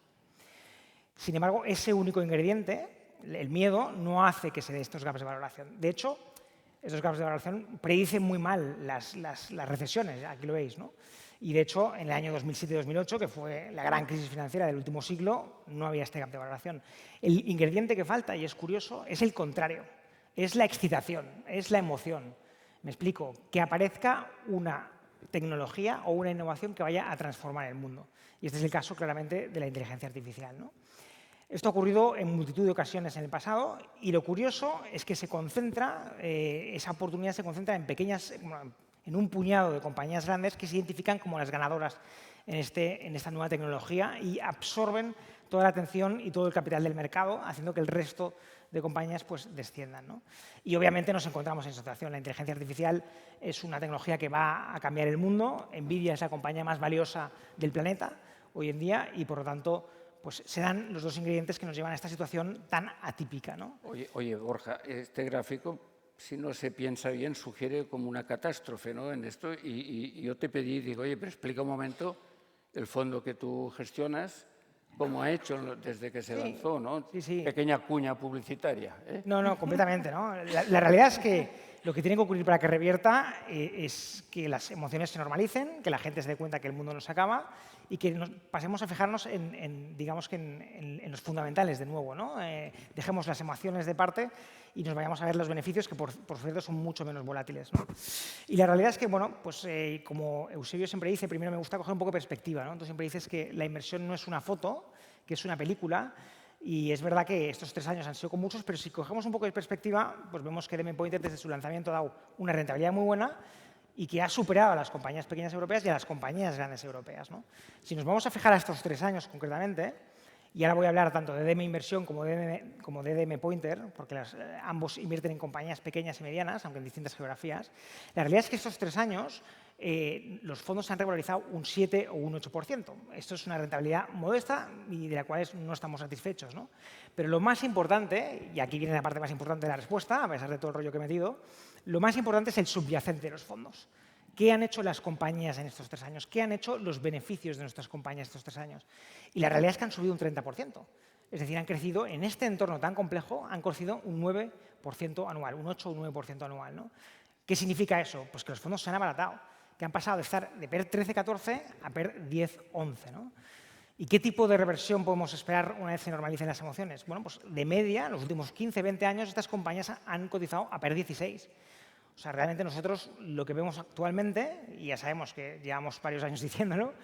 Sin embargo, ese único ingrediente, el miedo, no hace que se dé estos gaps de valoración. De hecho, estos gaps de valoración predicen muy mal las recesiones, aquí lo veis, ¿no? Y de hecho, en el año 2007-2008, que fue la gran crisis financiera del último siglo, no había este gap de valoración. El ingrediente que falta, y es curioso, es el contrario. Es la excitación, es la emoción. Me explico, que aparezca una tecnología o una innovación que vaya a transformar el mundo. Y este es el caso, claramente, de la inteligencia artificial, ¿no? Esto ha ocurrido en multitud de ocasiones en el pasado y lo curioso es que se concentra, esa oportunidad se concentra en un puñado de compañías grandes que se identifican como las ganadoras en esta nueva tecnología y absorben toda la atención y todo el capital del mercado, haciendo que el resto de compañías pues, desciendan, ¿no? Y obviamente nos encontramos en esa situación. La inteligencia artificial es una tecnología que va a cambiar el mundo. Nvidia es la compañía más valiosa del planeta hoy en día y, por lo tanto, pues se dan los dos ingredientes que nos llevan a esta situación tan atípica, ¿no? Oye, Borja, este gráfico, si no se piensa bien, sugiere como una catástrofe, ¿no? En esto, y yo te pedí, digo, oye, pero explica un momento el fondo que tú gestionas, cómo ha hecho desde que se lanzó, ¿no? Sí. Pequeña cuña publicitaria, ¿eh? No, completamente, ¿no? La realidad es que lo que tiene que ocurrir para que revierta es que las emociones se normalicen, que la gente se dé cuenta que el mundo no se acaba y que pasemos a fijarnos digamos que en los fundamentales de nuevo, ¿no? Dejemos las emociones de parte y nos vayamos a ver los beneficios que, por cierto, son mucho menos volátiles, ¿no? Y la realidad es que, bueno, pues como Eusebio siempre dice, primero me gusta coger un poco de perspectiva, ¿no? Entonces siempre dices que la inversión no es una foto, que es una película. Y es verdad que estos 3 años han sido convulsos, pero si cogemos un poco de perspectiva, pues vemos que DME Pointer desde su lanzamiento ha dado una rentabilidad muy buena y que ha superado a las compañías pequeñas europeas y a las compañías grandes europeas, ¿no? Si nos vamos a fijar a estos 3 años concretamente, y ahora voy a hablar tanto de DME Inversión como de DME Pointer, porque ambos invierten en compañías pequeñas y medianas, aunque en distintas geografías, la realidad es que estos 3 años los fondos se han revalorizado un 7 o un 8%. Esto es una rentabilidad modesta y de la cual no estamos satisfechos, ¿no? Pero lo más importante, y aquí viene la parte más importante de la respuesta, a pesar de todo el rollo que he metido, lo más importante es el subyacente de los fondos. ¿Qué han hecho las compañías en estos 3 años? ¿Qué han hecho los beneficios de nuestras compañías estos 3 años? Y la realidad es que han subido un 30%. Es decir, han crecido en este entorno tan complejo, han crecido un 9% anual, un 8 o un 9% anual, ¿no? ¿Qué significa eso? Pues que los fondos se han abaratado, que han pasado de estar de PER 13-14 a PER 10-11, ¿no? ¿Y qué tipo de reversión podemos esperar una vez se normalicen las emociones? Bueno, pues de media, en los últimos 15-20 años, estas compañías han cotizado a PER 16. O sea, realmente nosotros lo que vemos actualmente, y ya sabemos que llevamos varios años diciéndolo,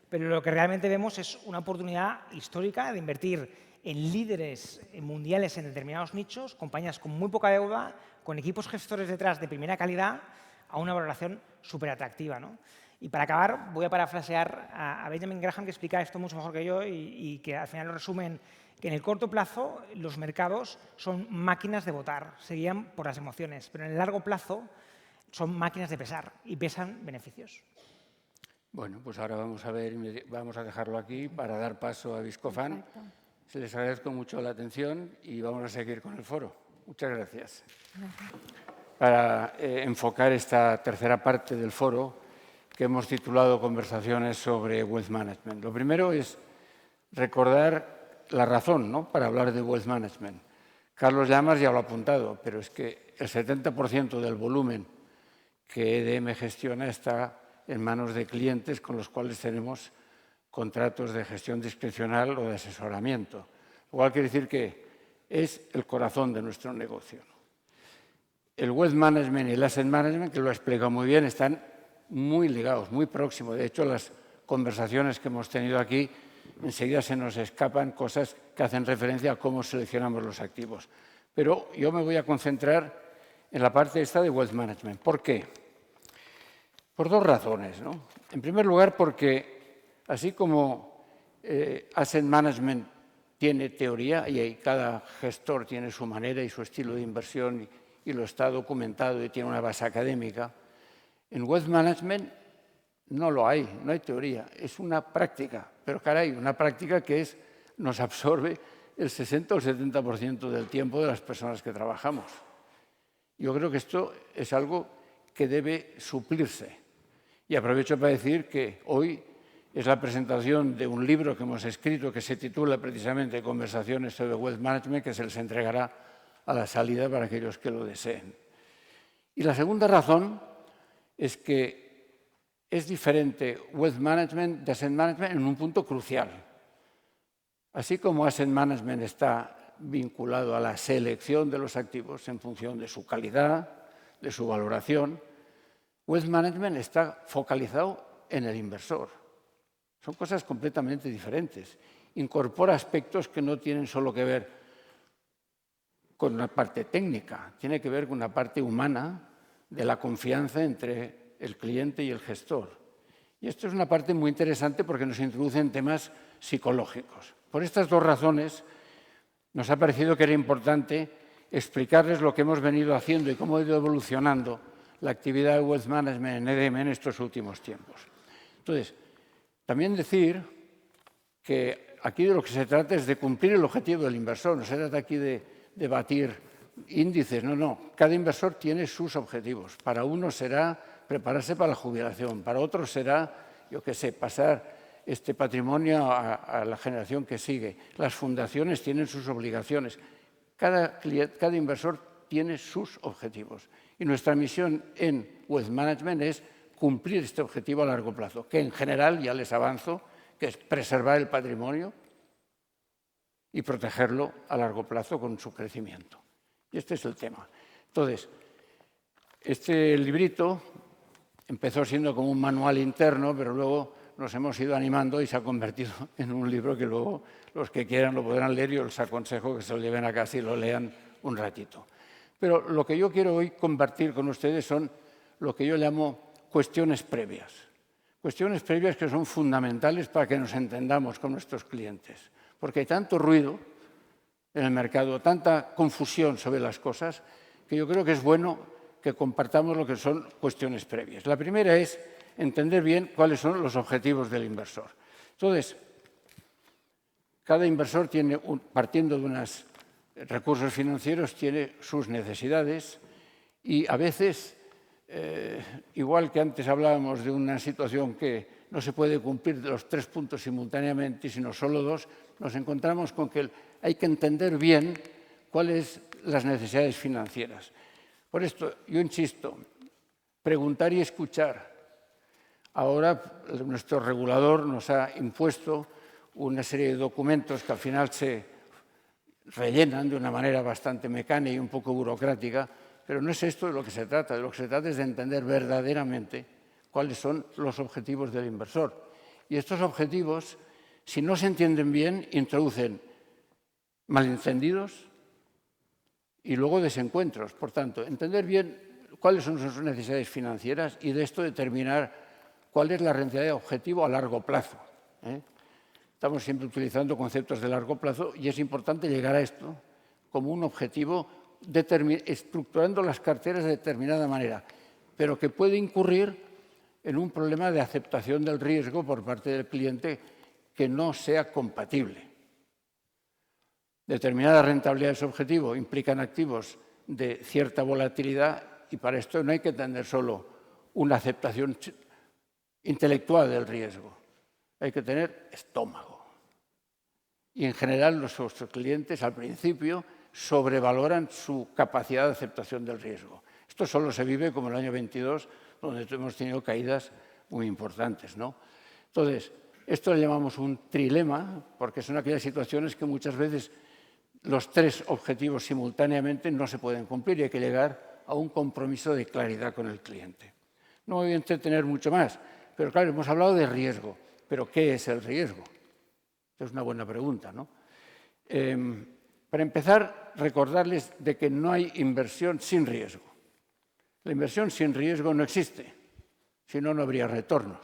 pero lo que realmente vemos es una oportunidad histórica de invertir en líderes mundiales en determinados nichos, compañías con muy poca deuda, con equipos gestores detrás de primera calidad, a una valoración súper atractiva, ¿no? Y para acabar, voy a parafrasear a Benjamin Graham, que explica esto mucho mejor que yo y que al final lo resumen, que en el corto plazo los mercados son máquinas de votar, se guían por las emociones, pero en el largo plazo son máquinas de pesar y pesan beneficios. Bueno, pues ahora vamos a ver, vamos a dejarlo aquí para dar paso a Viscofan. Se les agradezco mucho la atención y vamos a seguir con el foro. Muchas gracias. Para enfocar esta tercera parte del foro que hemos titulado Conversaciones sobre Wealth Management. Lo primero es recordar la razón, ¿no?, para hablar de Wealth Management. Carlos Llamas ya lo ha apuntado, pero es que el 70% del volumen que EDM gestiona está en manos de clientes con los cuales tenemos contratos de gestión discrecional o de asesoramiento. Lo cual quiere decir que es el corazón de nuestro negocio. El Wealth Management y el Asset Management, que lo ha explicado muy bien, están muy ligados, muy próximos. De hecho, las conversaciones que hemos tenido aquí enseguida se nos escapan cosas que hacen referencia a cómo seleccionamos los activos. Pero yo me voy a concentrar en la parte esta de Wealth Management. ¿Por qué? Por dos razones, ¿no? En primer lugar, porque así como Asset Management tiene teoría y cada gestor tiene su manera y su estilo de inversión y lo está documentado y tiene una base académica, en Wealth Management no lo hay, no hay teoría, es una práctica, pero caray, una práctica que nos absorbe el 60 o el 70% del tiempo de las personas que trabajamos. Yo creo que esto es algo que debe suplirse. Y aprovecho para decir que hoy es la presentación de un libro que hemos escrito que se titula precisamente Conversaciones sobre Wealth Management, que se les entregará a la salida para aquellos que lo deseen. Y la segunda razón es que es diferente Wealth Management de Asset Management en un punto crucial. Así como Asset Management está vinculado a la selección de los activos en función de su calidad, de su valoración, Wealth Management está focalizado en el inversor. Son cosas completamente diferentes. Incorpora aspectos que no tienen solo que ver con una parte técnica, tiene que ver con una parte humana de la confianza entre el cliente y el gestor. Y esto es una parte muy interesante porque nos introduce en temas psicológicos. Por estas dos razones nos ha parecido que era importante explicarles lo que hemos venido haciendo y cómo ha ido evolucionando la actividad de Wealth Management en EDM en estos últimos tiempos. Entonces, también decir que aquí de lo que se trata es de cumplir el objetivo del inversor, no se trata aquí de batir índices, no. Cada inversor tiene sus objetivos. Para uno será prepararse para la jubilación, para otros será, yo qué sé, pasar este patrimonio a la generación que sigue. Las fundaciones tienen sus obligaciones. Cada inversor tiene sus objetivos. Y nuestra misión en Wealth Management es cumplir este objetivo a largo plazo, que en general, ya les avanzo, que es preservar el patrimonio y protegerlo a largo plazo con su crecimiento. Y este es el tema. Entonces, este librito empezó siendo como un manual interno, pero luego nos hemos ido animando y se ha convertido en un libro que luego los que quieran lo podrán leer y yo les aconsejo que se lo lleven a casa y lo lean un ratito. Pero lo que yo quiero hoy compartir con ustedes son lo que yo llamo cuestiones previas. Cuestiones previas que son fundamentales para que nos entendamos con nuestros clientes. Porque hay tanto ruido en el mercado, tanta confusión sobre las cosas, que yo creo que es bueno que compartamos lo que son cuestiones previas. La primera es entender bien cuáles son los objetivos del inversor. Entonces, cada inversor tiene, partiendo de unos recursos financieros, tiene sus necesidades y a veces, igual que antes hablábamos de una situación que no se puede cumplir los 3 puntos simultáneamente, sino solo 2, nos encontramos con que hay que entender bien cuáles son las necesidades financieras. Por esto, yo insisto, preguntar y escuchar. Ahora nuestro regulador nos ha impuesto una serie de documentos que al final se rellenan de una manera bastante mecánica y un poco burocrática, pero no es esto de lo que se trata. De lo que se trata es de entender verdaderamente cuáles son los objetivos del inversor. Y estos objetivos, si no se entienden bien, introducen malentendidos y luego desencuentros. Por tanto, entender bien cuáles son sus necesidades financieras y de esto determinar cuál es la rentabilidad objetivo a largo plazo. Estamos siempre utilizando conceptos de largo plazo y es importante llegar a esto como un objetivo estructurando las carteras de determinada manera, pero que puede incurrir en un problema de aceptación del riesgo por parte del cliente que no sea compatible. Determinadas rentabilidades objetivo implican activos de cierta volatilidad y para esto no hay que tener solo una aceptación intelectual del riesgo, hay que tener estómago. Y en general nuestros clientes al principio sobrevaloran su capacidad de aceptación del riesgo. Esto solo se vive como el año 22, donde hemos tenido caídas muy importantes, ¿no? Entonces, esto le llamamos un trilema, porque son aquellas situaciones que muchas veces los 3 objetivos simultáneamente no se pueden cumplir y hay que llegar a un compromiso de claridad con el cliente. No me voy a entretener mucho más, pero claro, hemos hablado de riesgo. ¿Pero qué es el riesgo? Esta es una buena pregunta, ¿no? Para empezar, recordarles de que no hay inversión sin riesgo. La inversión sin riesgo no existe, si no, no habría retornos.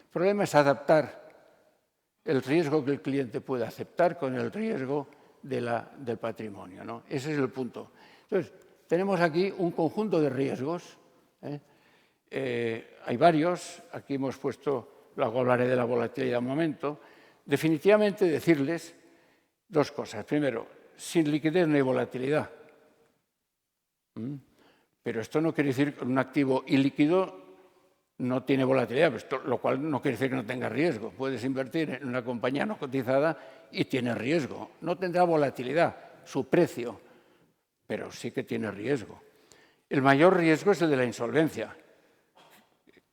El problema es adaptar el riesgo que el cliente puede aceptar con el riesgo del patrimonio, ¿no? Ese es el punto. Entonces, tenemos aquí un conjunto de riesgos. Hay varios. Aquí hemos puesto, luego hablaré de la volatilidad un momento. Definitivamente decirles dos cosas. Primero, sin liquidez no hay volatilidad. Pero esto no quiere decir que un activo ilíquido no tiene volatilidad, lo cual no quiere decir que no tenga riesgo. Puedes invertir en una compañía no cotizada y tiene riesgo. No tendrá volatilidad, su precio, pero sí que tiene riesgo. El mayor riesgo es el de la insolvencia,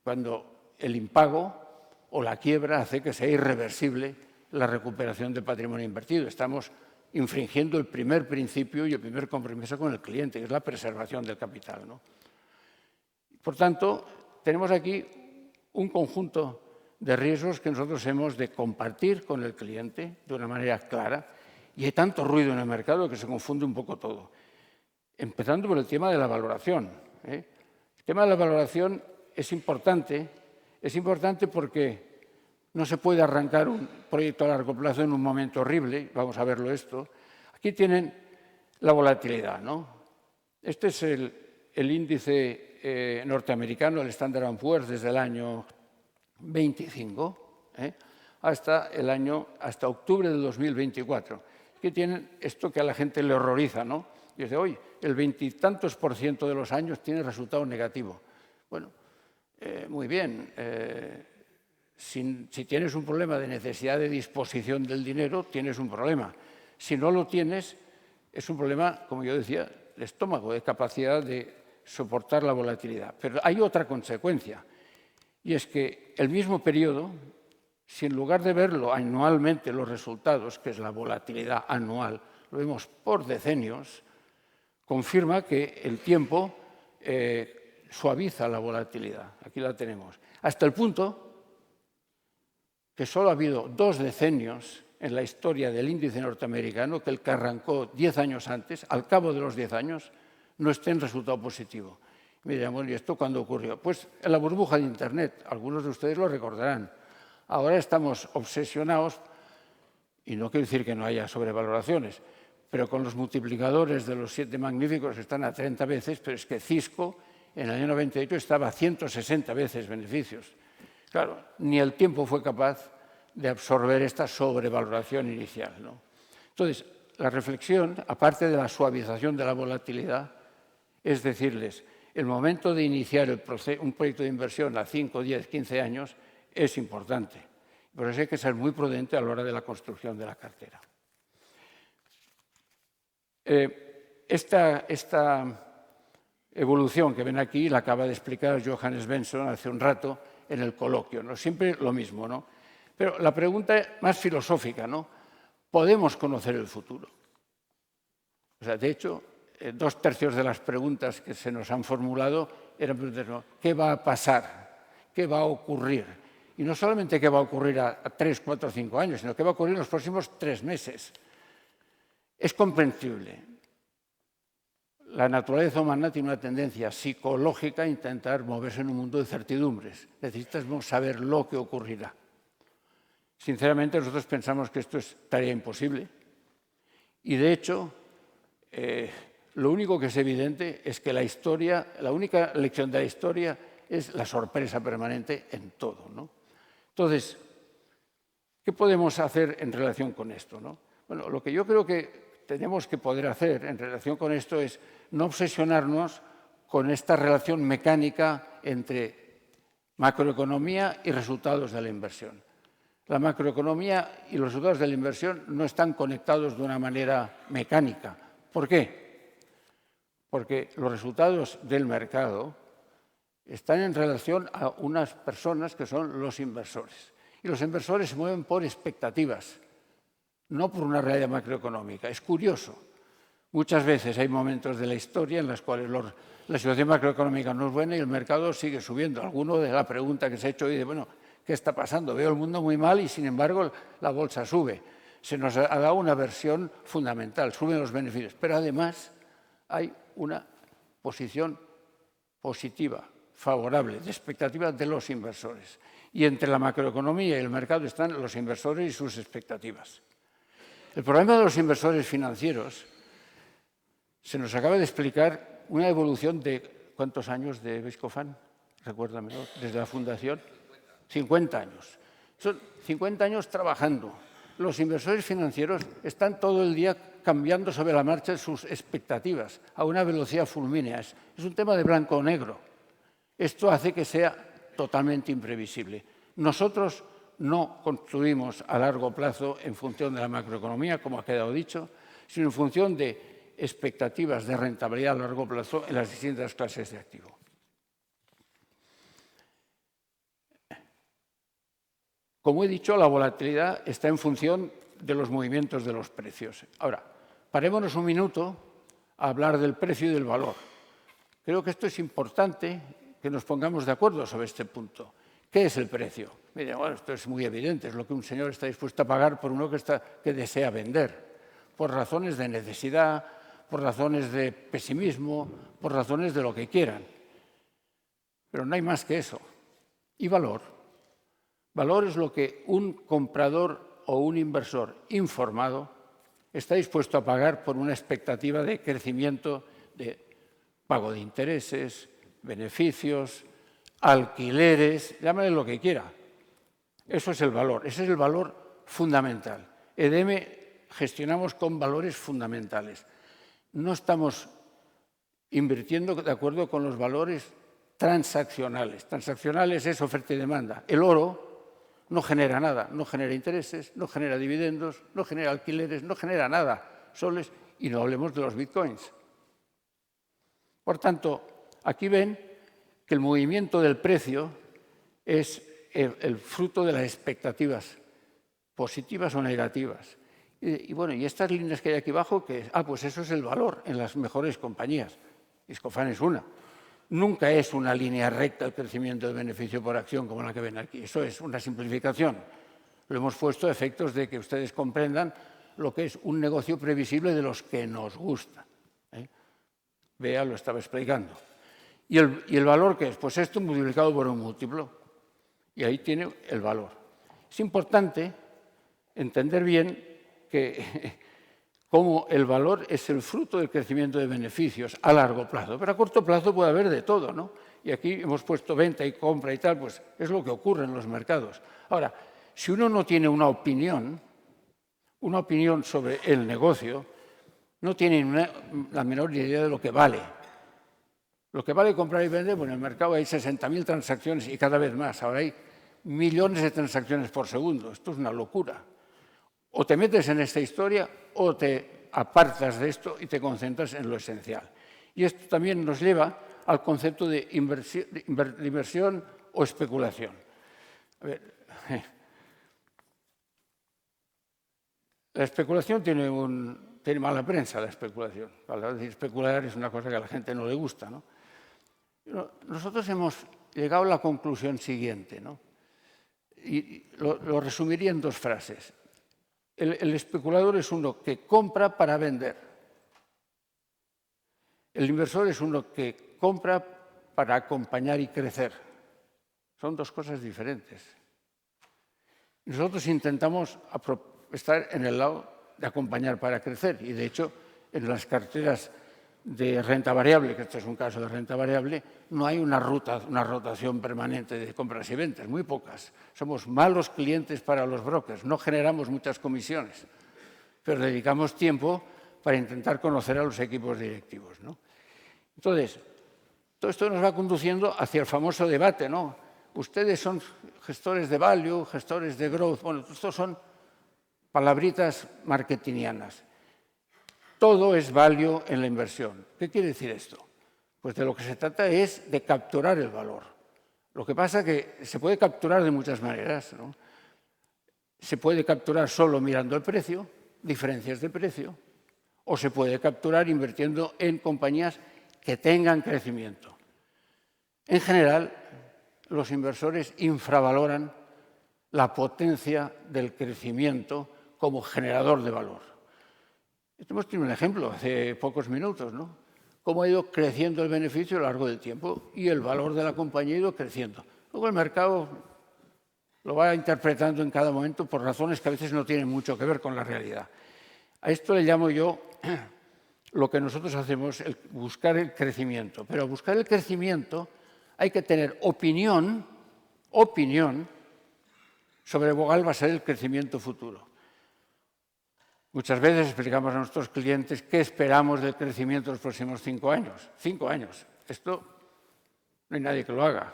cuando el impago o la quiebra hace que sea irreversible la recuperación del patrimonio invertido. Estamos infringiendo el primer principio y el primer compromiso con el cliente, que es la preservación del capital, ¿no? Por tanto, tenemos aquí un conjunto de riesgos que nosotros hemos de compartir con el cliente de una manera clara, y hay tanto ruido en el mercado que se confunde un poco todo. Empezando por el tema de la valoración. El tema de la valoración es importante porque no se puede arrancar un proyecto a largo plazo en un momento horrible. Vamos a verlo esto. Aquí tienen la volatilidad, ¿no? Este es el índice norteamericano, el Standard & Poor's, desde el año 25 hasta octubre del 2024. Aquí tienen esto que a la gente le horroriza, ¿no? Y dice, oye, el 20 y tantos % de los años tiene resultado negativo. Bueno, muy bien. Si tienes un problema de necesidad de disposición del dinero, tienes un problema. Si no lo tienes, es un problema, como yo decía, de estómago, de capacidad de soportar la volatilidad. Pero hay otra consecuencia, y es que el mismo periodo, si en lugar de verlo anualmente los resultados, que es la volatilidad anual, lo vemos por decenios, confirma que el tiempo suaviza la volatilidad. Aquí la tenemos. Hasta el punto que solo ha habido 2 decenios en la historia del índice norteamericano que el que arrancó 10 años antes, al cabo de los 10 años, no esté en resultado positivo. Y me dirán, bueno, ¿y esto cuándo ocurrió? Pues en la burbuja de Internet, algunos de ustedes lo recordarán. Ahora estamos obsesionados, y no quiero decir que no haya sobrevaloraciones, pero con los multiplicadores de los 7 magníficos están a 30 veces, pero es que Cisco en el año 98 estaba a 160 veces beneficios. Claro, ni el tiempo fue capaz de absorber esta sobrevaloración inicial, ¿no? Entonces, la reflexión, aparte de la suavización de la volatilidad, es decirles, el momento de iniciar un proyecto de inversión a 5, 10, 15 años es importante. Por eso hay que ser muy prudente a la hora de la construcción de la cartera. Esta evolución que ven aquí la acaba de explicar Johannes Benson hace un rato en el coloquio, ¿no? Siempre lo mismo, ¿no? Pero la pregunta más filosófica, ¿no? ¿Podemos conocer el futuro? O sea, de hecho, 2/3 de las preguntas que se nos han formulado eran preguntas, ¿no? ¿Qué va a pasar? ¿Qué va a ocurrir? Y no solamente qué va a ocurrir a 3, 4, 5 años, sino qué va a ocurrir en los próximos 3 meses. Es comprensible. La naturaleza humana tiene una tendencia psicológica a intentar moverse en un mundo de certidumbres. Necesitamos saber lo que ocurrirá. Sinceramente, nosotros pensamos que esto es tarea imposible. Y, de hecho, lo único que es evidente es que la única lección de la historia es la sorpresa permanente en todo, ¿no? Entonces, ¿qué podemos hacer en relación con esto, ¿no? Bueno, lo que yo creo que tenemos que poder hacer en relación con esto es no obsesionarnos con esta relación mecánica entre macroeconomía y resultados de la inversión. La macroeconomía y los resultados de la inversión no están conectados de una manera mecánica. ¿Por qué? Porque los resultados del mercado están en relación a unas personas que son los inversores. Y los inversores se mueven por expectativas, no por una realidad macroeconómica. Es curioso. Muchas veces hay momentos de la historia en los cuales la situación macroeconómica no es buena y el mercado sigue subiendo. Alguno de la pregunta que se ha hecho hoy de, bueno, ¿qué está pasando? Veo el mundo muy mal y, sin embargo, la bolsa sube. Se nos ha dado una versión fundamental, suben los beneficios. Pero además hay una posición positiva, favorable, de expectativa de los inversores. Y entre la macroeconomía y el mercado están los inversores y sus expectativas. El problema de los inversores financieros, se nos acaba de explicar una evolución de ¿cuántos años de Viscofan? Recuérdamelo, desde la fundación. 50 años. Son 50 años trabajando. Los inversores financieros están todo el día cambiando sobre la marcha sus expectativas a una velocidad fulmínea. Es un tema de blanco o negro. Esto hace que sea totalmente imprevisible. Nosotros no construimos a largo plazo en función de la macroeconomía, como ha quedado dicho, sino en función de expectativas de rentabilidad a largo plazo en las distintas clases de activo. Como he dicho, la volatilidad está en función de los movimientos de los precios. Ahora, parémonos un minuto a hablar del precio y del valor. Creo que esto es importante que nos pongamos de acuerdo sobre este punto. ¿Qué es el precio? Mire, bueno, esto es muy evidente, es lo que un señor está dispuesto a pagar por uno que desea vender, por razones de necesidad, por razones de pesimismo, por razones de lo que quieran. Pero no hay más que eso. Y valor. Valor es lo que un comprador o un inversor informado está dispuesto a pagar por una expectativa de crecimiento, de pago de intereses, beneficios, alquileres, llámale lo que quiera. Eso es el valor, ese es el valor fundamental. EDM gestionamos con valores fundamentales. No estamos invirtiendo de acuerdo con los valores transaccionales. Transaccionales es oferta y demanda. El oro no genera nada, no genera intereses, no genera dividendos, no genera alquileres, no genera nada, soles, y no hablemos de los bitcoins. Por tanto, aquí ven que el movimiento del precio es el fruto de las expectativas positivas o negativas. Y bueno, y estas líneas que hay aquí abajo, pues eso es el valor en las mejores compañías. Viscofan es una. Nunca es una línea recta el crecimiento de beneficio por acción como la que ven aquí. Eso es una simplificación. Lo hemos puesto a efectos de que ustedes comprendan lo que es un negocio previsible de los que nos gusta. Bea lo estaba explicando. ¿Y el valor qué es? Pues esto multiplicado por un múltiplo. Y ahí tiene el valor. Es importante entender bien que cómo el valor es el fruto del crecimiento de beneficios a largo plazo. Pero a corto plazo puede haber de todo, ¿no? Y aquí hemos puesto venta y compra y tal, pues es lo que ocurre en los mercados. Ahora, si uno no tiene una opinión sobre el negocio, no tiene la menor idea de lo que vale. Lo que vale comprar y vender, bueno, en el mercado hay 60.000 transacciones y cada vez más. Ahora hay millones de transacciones por segundo. Esto es una locura. O te metes en esta historia o te apartas de esto y te concentras en lo esencial. Y esto también nos lleva al concepto de inversión o especulación. A ver, la especulación tiene mala prensa, la especulación. Especular es una cosa que a la gente no le gusta, ¿no? Nosotros hemos llegado a la conclusión siguiente, ¿no? Y lo resumiría en dos frases. El especulador es uno que compra para vender. El inversor es uno que compra para acompañar y crecer. Son dos cosas diferentes. Nosotros intentamos estar en el lado de acompañar para crecer y, de hecho, en las carteras de renta variable, que este es un caso de renta variable, no hay una rotación permanente de compras y ventas, muy pocas. Somos malos clientes para los brokers, no generamos muchas comisiones, pero dedicamos tiempo para intentar conocer a los equipos directivos, ¿no? Entonces, todo esto nos va conduciendo hacia el famoso debate, ¿no? Ustedes son gestores de value, gestores de growth, bueno, estos son palabritas marketingianas. Todo es value en la inversión. ¿Qué quiere decir esto? Pues de lo que se trata es de capturar el valor. Lo que pasa es que se puede capturar de muchas maneras, ¿no? Se puede capturar solo mirando el precio, diferencias de precio, o se puede capturar invirtiendo en compañías que tengan crecimiento. En general, los inversores infravaloran la potencia del crecimiento como generador de valor. Hemos tenido un ejemplo hace pocos minutos, ¿no? Cómo ha ido creciendo el beneficio a lo largo del tiempo y el valor de la compañía ha ido creciendo. Luego el mercado lo va interpretando en cada momento por razones que a veces no tienen mucho que ver con la realidad. A esto le llamo yo lo que nosotros hacemos, buscar el crecimiento. Pero buscar el crecimiento hay que tener opinión sobre cuál va a ser el crecimiento futuro. Muchas veces explicamos a nuestros clientes qué esperamos del crecimiento de los próximos 5 años. 5 años. Esto no hay nadie que lo haga.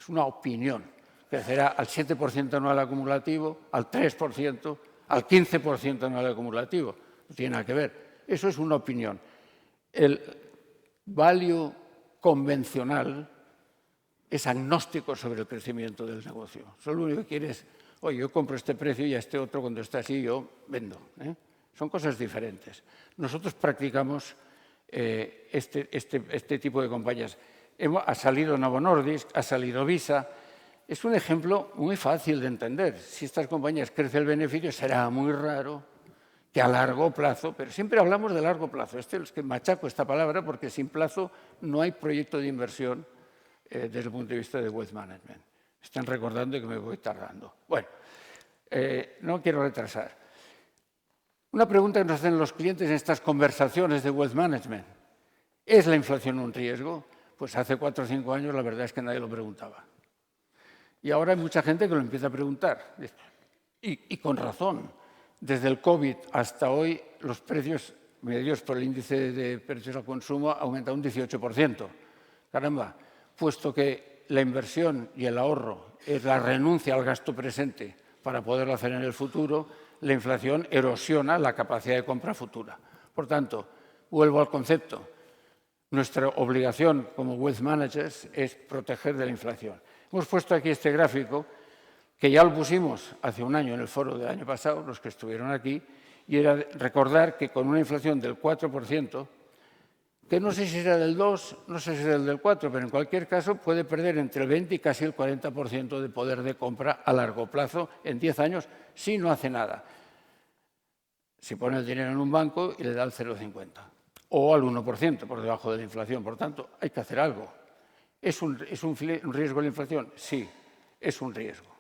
Es una opinión. Crecerá al 7% anual acumulativo, al 3%, al 15% anual acumulativo. No tiene nada que ver. Eso es una opinión. El value convencional es agnóstico sobre el crecimiento del negocio. Solo lo único que quiere es, oye, yo compro este precio y a este otro cuando está así yo vendo. Son cosas diferentes. Nosotros practicamos este tipo de compañías. Ha salido Novo Nordisk, ha salido Visa. Es un ejemplo muy fácil de entender. Si estas compañías crecen el beneficio, será muy raro que a largo plazo, pero siempre hablamos de largo plazo. Es que machaco esta palabra porque sin plazo no hay proyecto de inversión desde el punto de vista de wealth management. Están recordando que me voy tardando. Bueno, no quiero retrasar. Una pregunta que nos hacen los clientes en estas conversaciones de wealth management. ¿Es la inflación un riesgo? Pues hace 4 o 5 años la verdad es que nadie lo preguntaba. Y ahora hay mucha gente que lo empieza a preguntar. Y con razón. Desde el COVID hasta hoy, los precios medidos por el índice de precios al consumo han aumentado un 18%. Caramba, puesto que la inversión y el ahorro es la renuncia al gasto presente para poderlo hacer en el futuro, la inflación erosiona la capacidad de compra futura. Por tanto, vuelvo al concepto. Nuestra obligación como wealth managers es proteger de la inflación. Hemos puesto aquí este gráfico que ya lo pusimos hace un año en el foro del año pasado, los que estuvieron aquí, y era recordar que con una inflación del 4%, que no sé si será del 2, no sé si será del 4, pero en cualquier caso puede perder entre el 20 y casi el 40% de poder de compra a largo plazo en 10 años si no hace nada. Si pone el dinero en un banco y le da el 0,50 o al 1% por debajo de la inflación. Por tanto, hay que hacer algo. ¿Es un riesgo la inflación? Sí, es un riesgo.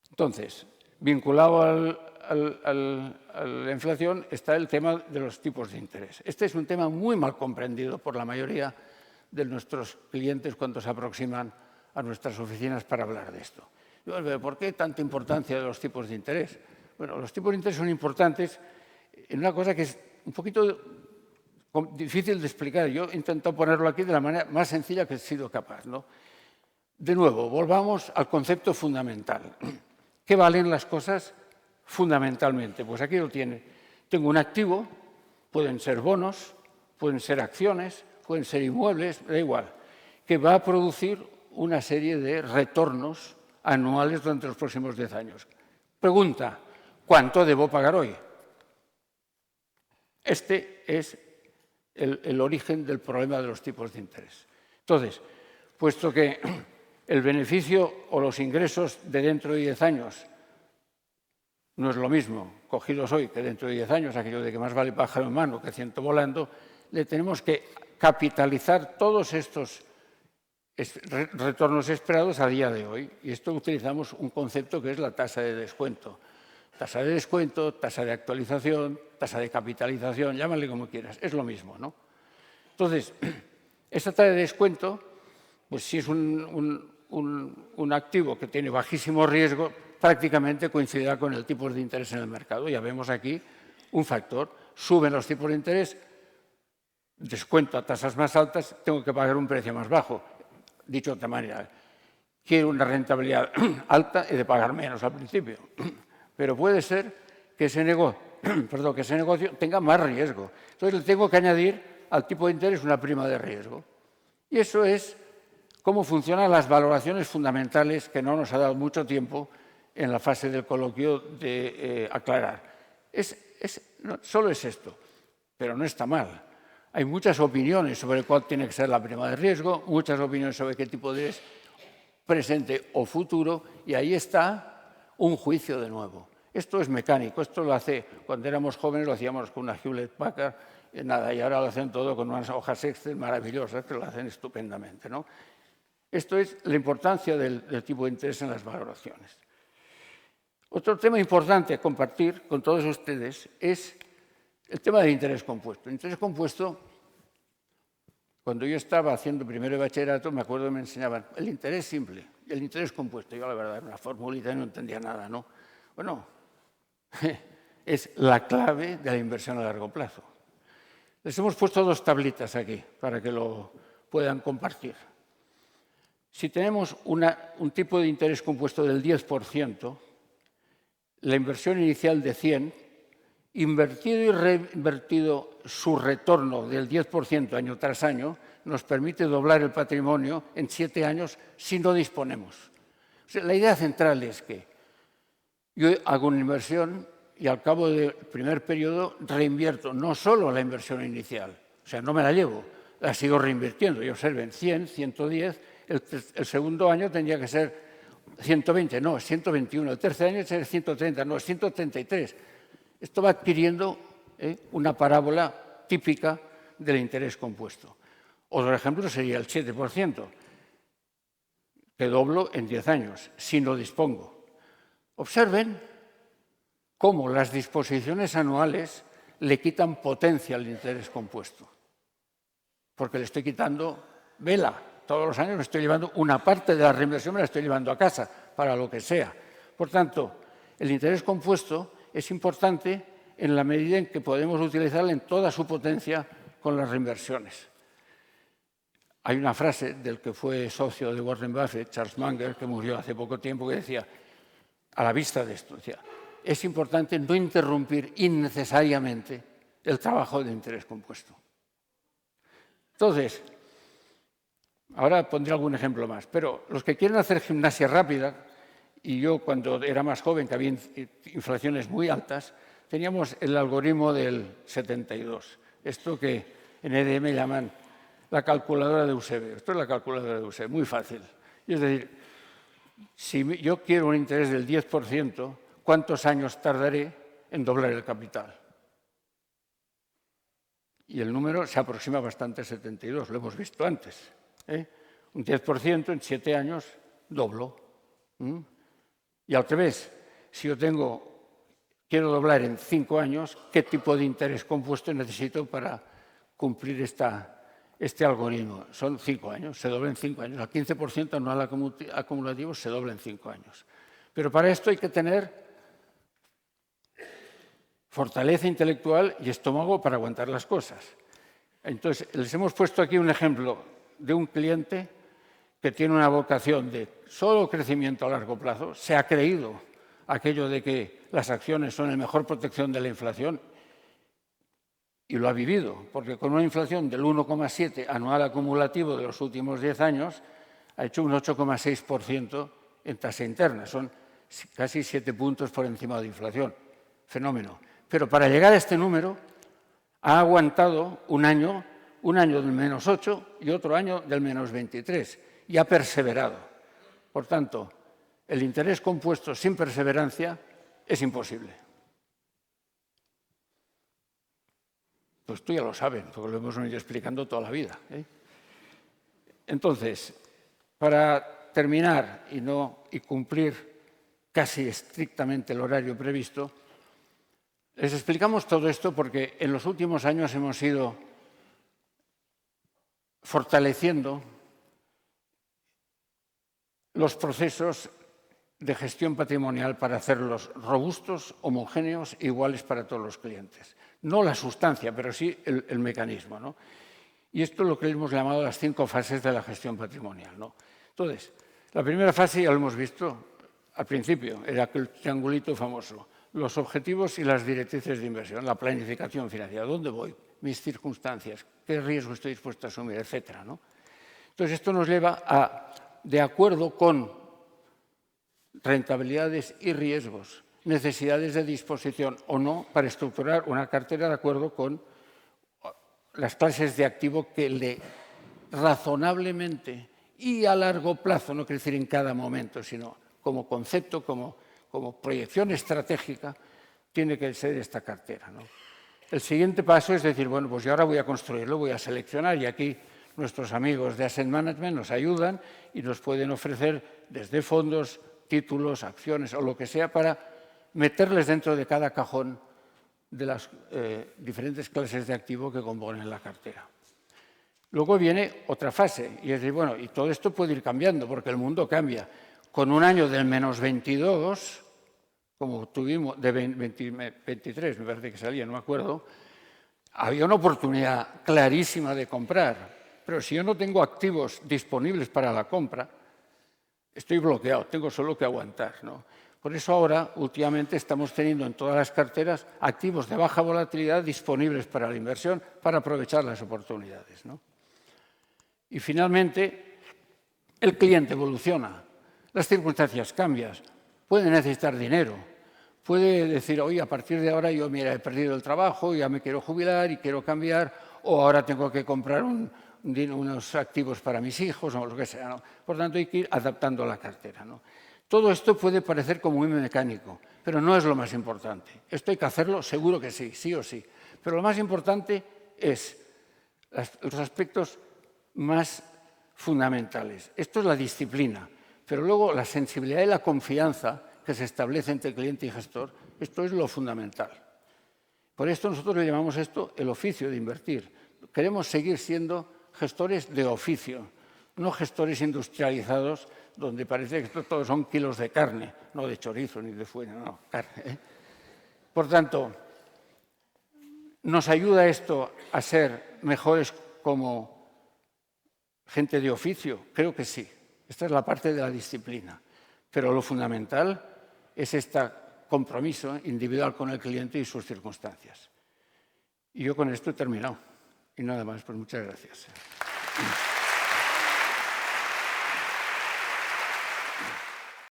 Entonces, vinculado a la inflación está el tema de los tipos de interés. Este es un tema muy mal comprendido por la mayoría de nuestros clientes cuando se aproximan a nuestras oficinas para hablar de esto. ¿Por qué tanta importancia de los tipos de interés? Bueno, los tipos de interés son importantes en una cosa que es un poquito difícil de explicar. Yo he intentado ponerlo aquí de la manera más sencilla que he sido capaz, ¿no? De nuevo, volvamos al concepto fundamental. ¿Qué valen las cosas fundamentalmente? Pues aquí lo tiene. Tengo un activo, pueden ser bonos, pueden ser acciones, pueden ser inmuebles, da igual, que va a producir una serie de retornos anuales durante los próximos 10 años. Pregunta, ¿cuánto debo pagar hoy? Este es el origen del problema de los tipos de interés. Entonces, puesto que el beneficio o los ingresos de dentro de 10 años no es lo mismo cogidos hoy que dentro de 10 años, aquello de que más vale pájaro en mano que ciento volando, le tenemos que capitalizar todos estos retornos esperados a día de hoy. Y esto utilizamos un concepto que es la tasa de descuento. Tasa de descuento, tasa de actualización, tasa de capitalización, llámale como quieras, es lo mismo, ¿no? Entonces, esta tasa de descuento, pues si es un activo que tiene bajísimo riesgo, prácticamente coincidirá con el tipo de interés en el mercado. Ya vemos aquí un factor. Suben los tipos de interés, descuento a tasas más altas, tengo que pagar un precio más bajo. Dicho de otra manera, quiero una rentabilidad alta y de pagar menos al principio. Pero puede ser que ese negocio tenga más riesgo. Entonces le tengo que añadir al tipo de interés una prima de riesgo. Y eso es cómo funcionan las valoraciones fundamentales que no nos ha dado mucho tiempo en la fase del coloquio de aclarar. Solo es esto, pero no está mal. Hay muchas opiniones sobre cuál tiene que ser la prima de riesgo, muchas opiniones sobre qué tipo de presente o futuro, y ahí está un juicio de nuevo. Esto es mecánico, esto lo hace, cuando éramos jóvenes lo hacíamos con una Hewlett Packard, nada, y ahora lo hacen todo con unas hojas Excel maravillosas que lo hacen estupendamente, ¿no? Esto es la importancia del tipo de interés en las valoraciones. Otro tema importante a compartir con todos ustedes es el tema del interés compuesto. El interés compuesto, cuando yo estaba haciendo primero de bachillerato, me acuerdo que me enseñaban el interés simple y el interés compuesto. Yo, la verdad, era una formulita y no entendía nada, ¿no? Bueno, es la clave de la inversión a largo plazo. Les hemos puesto dos tablitas aquí para que lo puedan compartir. Si tenemos un tipo de interés compuesto del 10%, la inversión inicial de 100, invertido y reinvertido su retorno del 10% año tras año, nos permite doblar el patrimonio en 7 años si no disponemos. O sea, la idea central es que yo hago una inversión y al cabo del primer periodo reinvierto no solo la inversión inicial, o sea, no me la llevo, la sigo reinvirtiendo. Y observen, 100, 110, el segundo año tendría que ser 120, no, es 121, el tercer año es 130, no, es 133. Esto va adquiriendo una parábola típica del interés compuesto. Otro ejemplo sería el 7%, que doblo en 10 años, si no dispongo. Observen cómo las disposiciones anuales le quitan potencia al interés compuesto, porque le estoy quitando vela. Todos los años me estoy llevando una parte de la reinversión, me la estoy llevando a casa, para lo que sea. Por tanto, el interés compuesto es importante en la medida en que podemos utilizarlo en toda su potencia con las reinversiones. Hay una frase del que fue socio de Warren Buffett, Charles Munger, que murió hace poco tiempo, que decía, a la vista de esto, decía, es importante no interrumpir innecesariamente el trabajo de interés compuesto. Entonces, ahora pondré algún ejemplo más, pero los que quieren hacer gimnasia rápida, y yo cuando era más joven, que había inflaciones muy altas, teníamos el algoritmo del 72, esto que en EDM llaman la calculadora de Eusebio. Esto es la calculadora de Eusebio, muy fácil. Y es decir, si yo quiero un interés del 10%, ¿cuántos años tardaré en doblar el capital? Y el número se aproxima bastante a 72, lo hemos visto antes. Un 10% en 7 años doblo. Y al revés, si yo quiero doblar en 5 años, ¿qué tipo de interés compuesto necesito para cumplir este algoritmo? Son 5 años, se dobla en 5 años. Al 15% anual acumulativo se dobla en 5 años. Pero para esto hay que tener fortaleza intelectual y estómago para aguantar las cosas. Entonces, les hemos puesto aquí un ejemplo de un cliente que tiene una vocación de solo crecimiento a largo plazo, se ha creído aquello de que las acciones son la mejor protección de la inflación y lo ha vivido, porque con una inflación del 1,7 anual acumulativo de los últimos 10 años ha hecho un 8,6% en tasa interna, son casi 7 puntos por encima de inflación, fenómeno. Pero para llegar a este número ha aguantado un año del -8 y otro año del -23 y ha perseverado. Por tanto, el interés compuesto sin perseverancia es imposible. Pues tú ya lo saben, porque lo hemos venido explicando toda la vida. Entonces, para terminar y cumplir casi estrictamente el horario previsto, les explicamos todo esto porque en los últimos años hemos ido fortaleciendo los procesos de gestión patrimonial para hacerlos robustos, homogéneos e iguales para todos los clientes. No la sustancia, pero sí el mecanismo, ¿no? Y esto es lo que hemos llamado las 5 fases de la gestión patrimonial, ¿no? Entonces, la primera fase ya lo hemos visto al principio, era aquel triangulito famoso, los objetivos y las directrices de inversión, la planificación financiera, ¿dónde voy? Mis circunstancias, qué riesgo estoy dispuesto a asumir, etcétera, ¿no? Entonces, esto nos lleva a, de acuerdo con rentabilidades y riesgos, necesidades de disposición o no, para estructurar una cartera de acuerdo con las clases de activo que razonablemente y a largo plazo, no quiere decir en cada momento, sino como concepto, como proyección estratégica, tiene que ser esta cartera, ¿no? El siguiente paso es decir, bueno, pues yo ahora voy a construirlo, voy a seleccionar, y aquí nuestros amigos de Asset Management nos ayudan y nos pueden ofrecer desde fondos, títulos, acciones o lo que sea para meterles dentro de cada cajón de las diferentes clases de activo que componen la cartera. Luego viene otra fase, y es decir, bueno, y todo esto puede ir cambiando, porque el mundo cambia. Con un año del menos 22, como tuvimos, de 23, me parece que salía, no me acuerdo, había una oportunidad clarísima de comprar, pero si yo no tengo activos disponibles para la compra, estoy bloqueado, tengo solo que aguantar, ¿no? Por eso ahora, últimamente, estamos teniendo en todas las carteras activos de baja volatilidad disponibles para la inversión, para aprovechar las oportunidades, ¿no? Y finalmente, el cliente evoluciona, las circunstancias cambian, puede necesitar dinero, puede decir, oye, a partir de ahora yo, mira, he perdido el trabajo, ya me quiero jubilar y quiero cambiar, o ahora tengo que comprar unos activos para mis hijos o lo que sea, ¿no? Por tanto, hay que ir adaptando la cartera, ¿no? Todo esto puede parecer como muy mecánico, pero no es lo más importante. Esto hay que hacerlo, seguro que sí, sí o sí. Pero lo más importante es los aspectos más fundamentales. Esto es la disciplina, pero luego la sensibilidad y la confianza que se establece entre cliente y gestor, esto es lo fundamental. Por esto nosotros le llamamos esto el oficio de invertir. Queremos seguir siendo gestores de oficio, no gestores industrializados donde parece que esto todos son kilos de carne, no de chorizo ni de fuera, no, carne, ¿eh? Por tanto, ¿nos ayuda esto a ser mejores como gente de oficio? Creo que sí. Esta es la parte de la disciplina. Pero lo fundamental es este compromiso individual con el cliente y sus circunstancias. Y yo con esto he terminado. Y nada más, pues muchas gracias.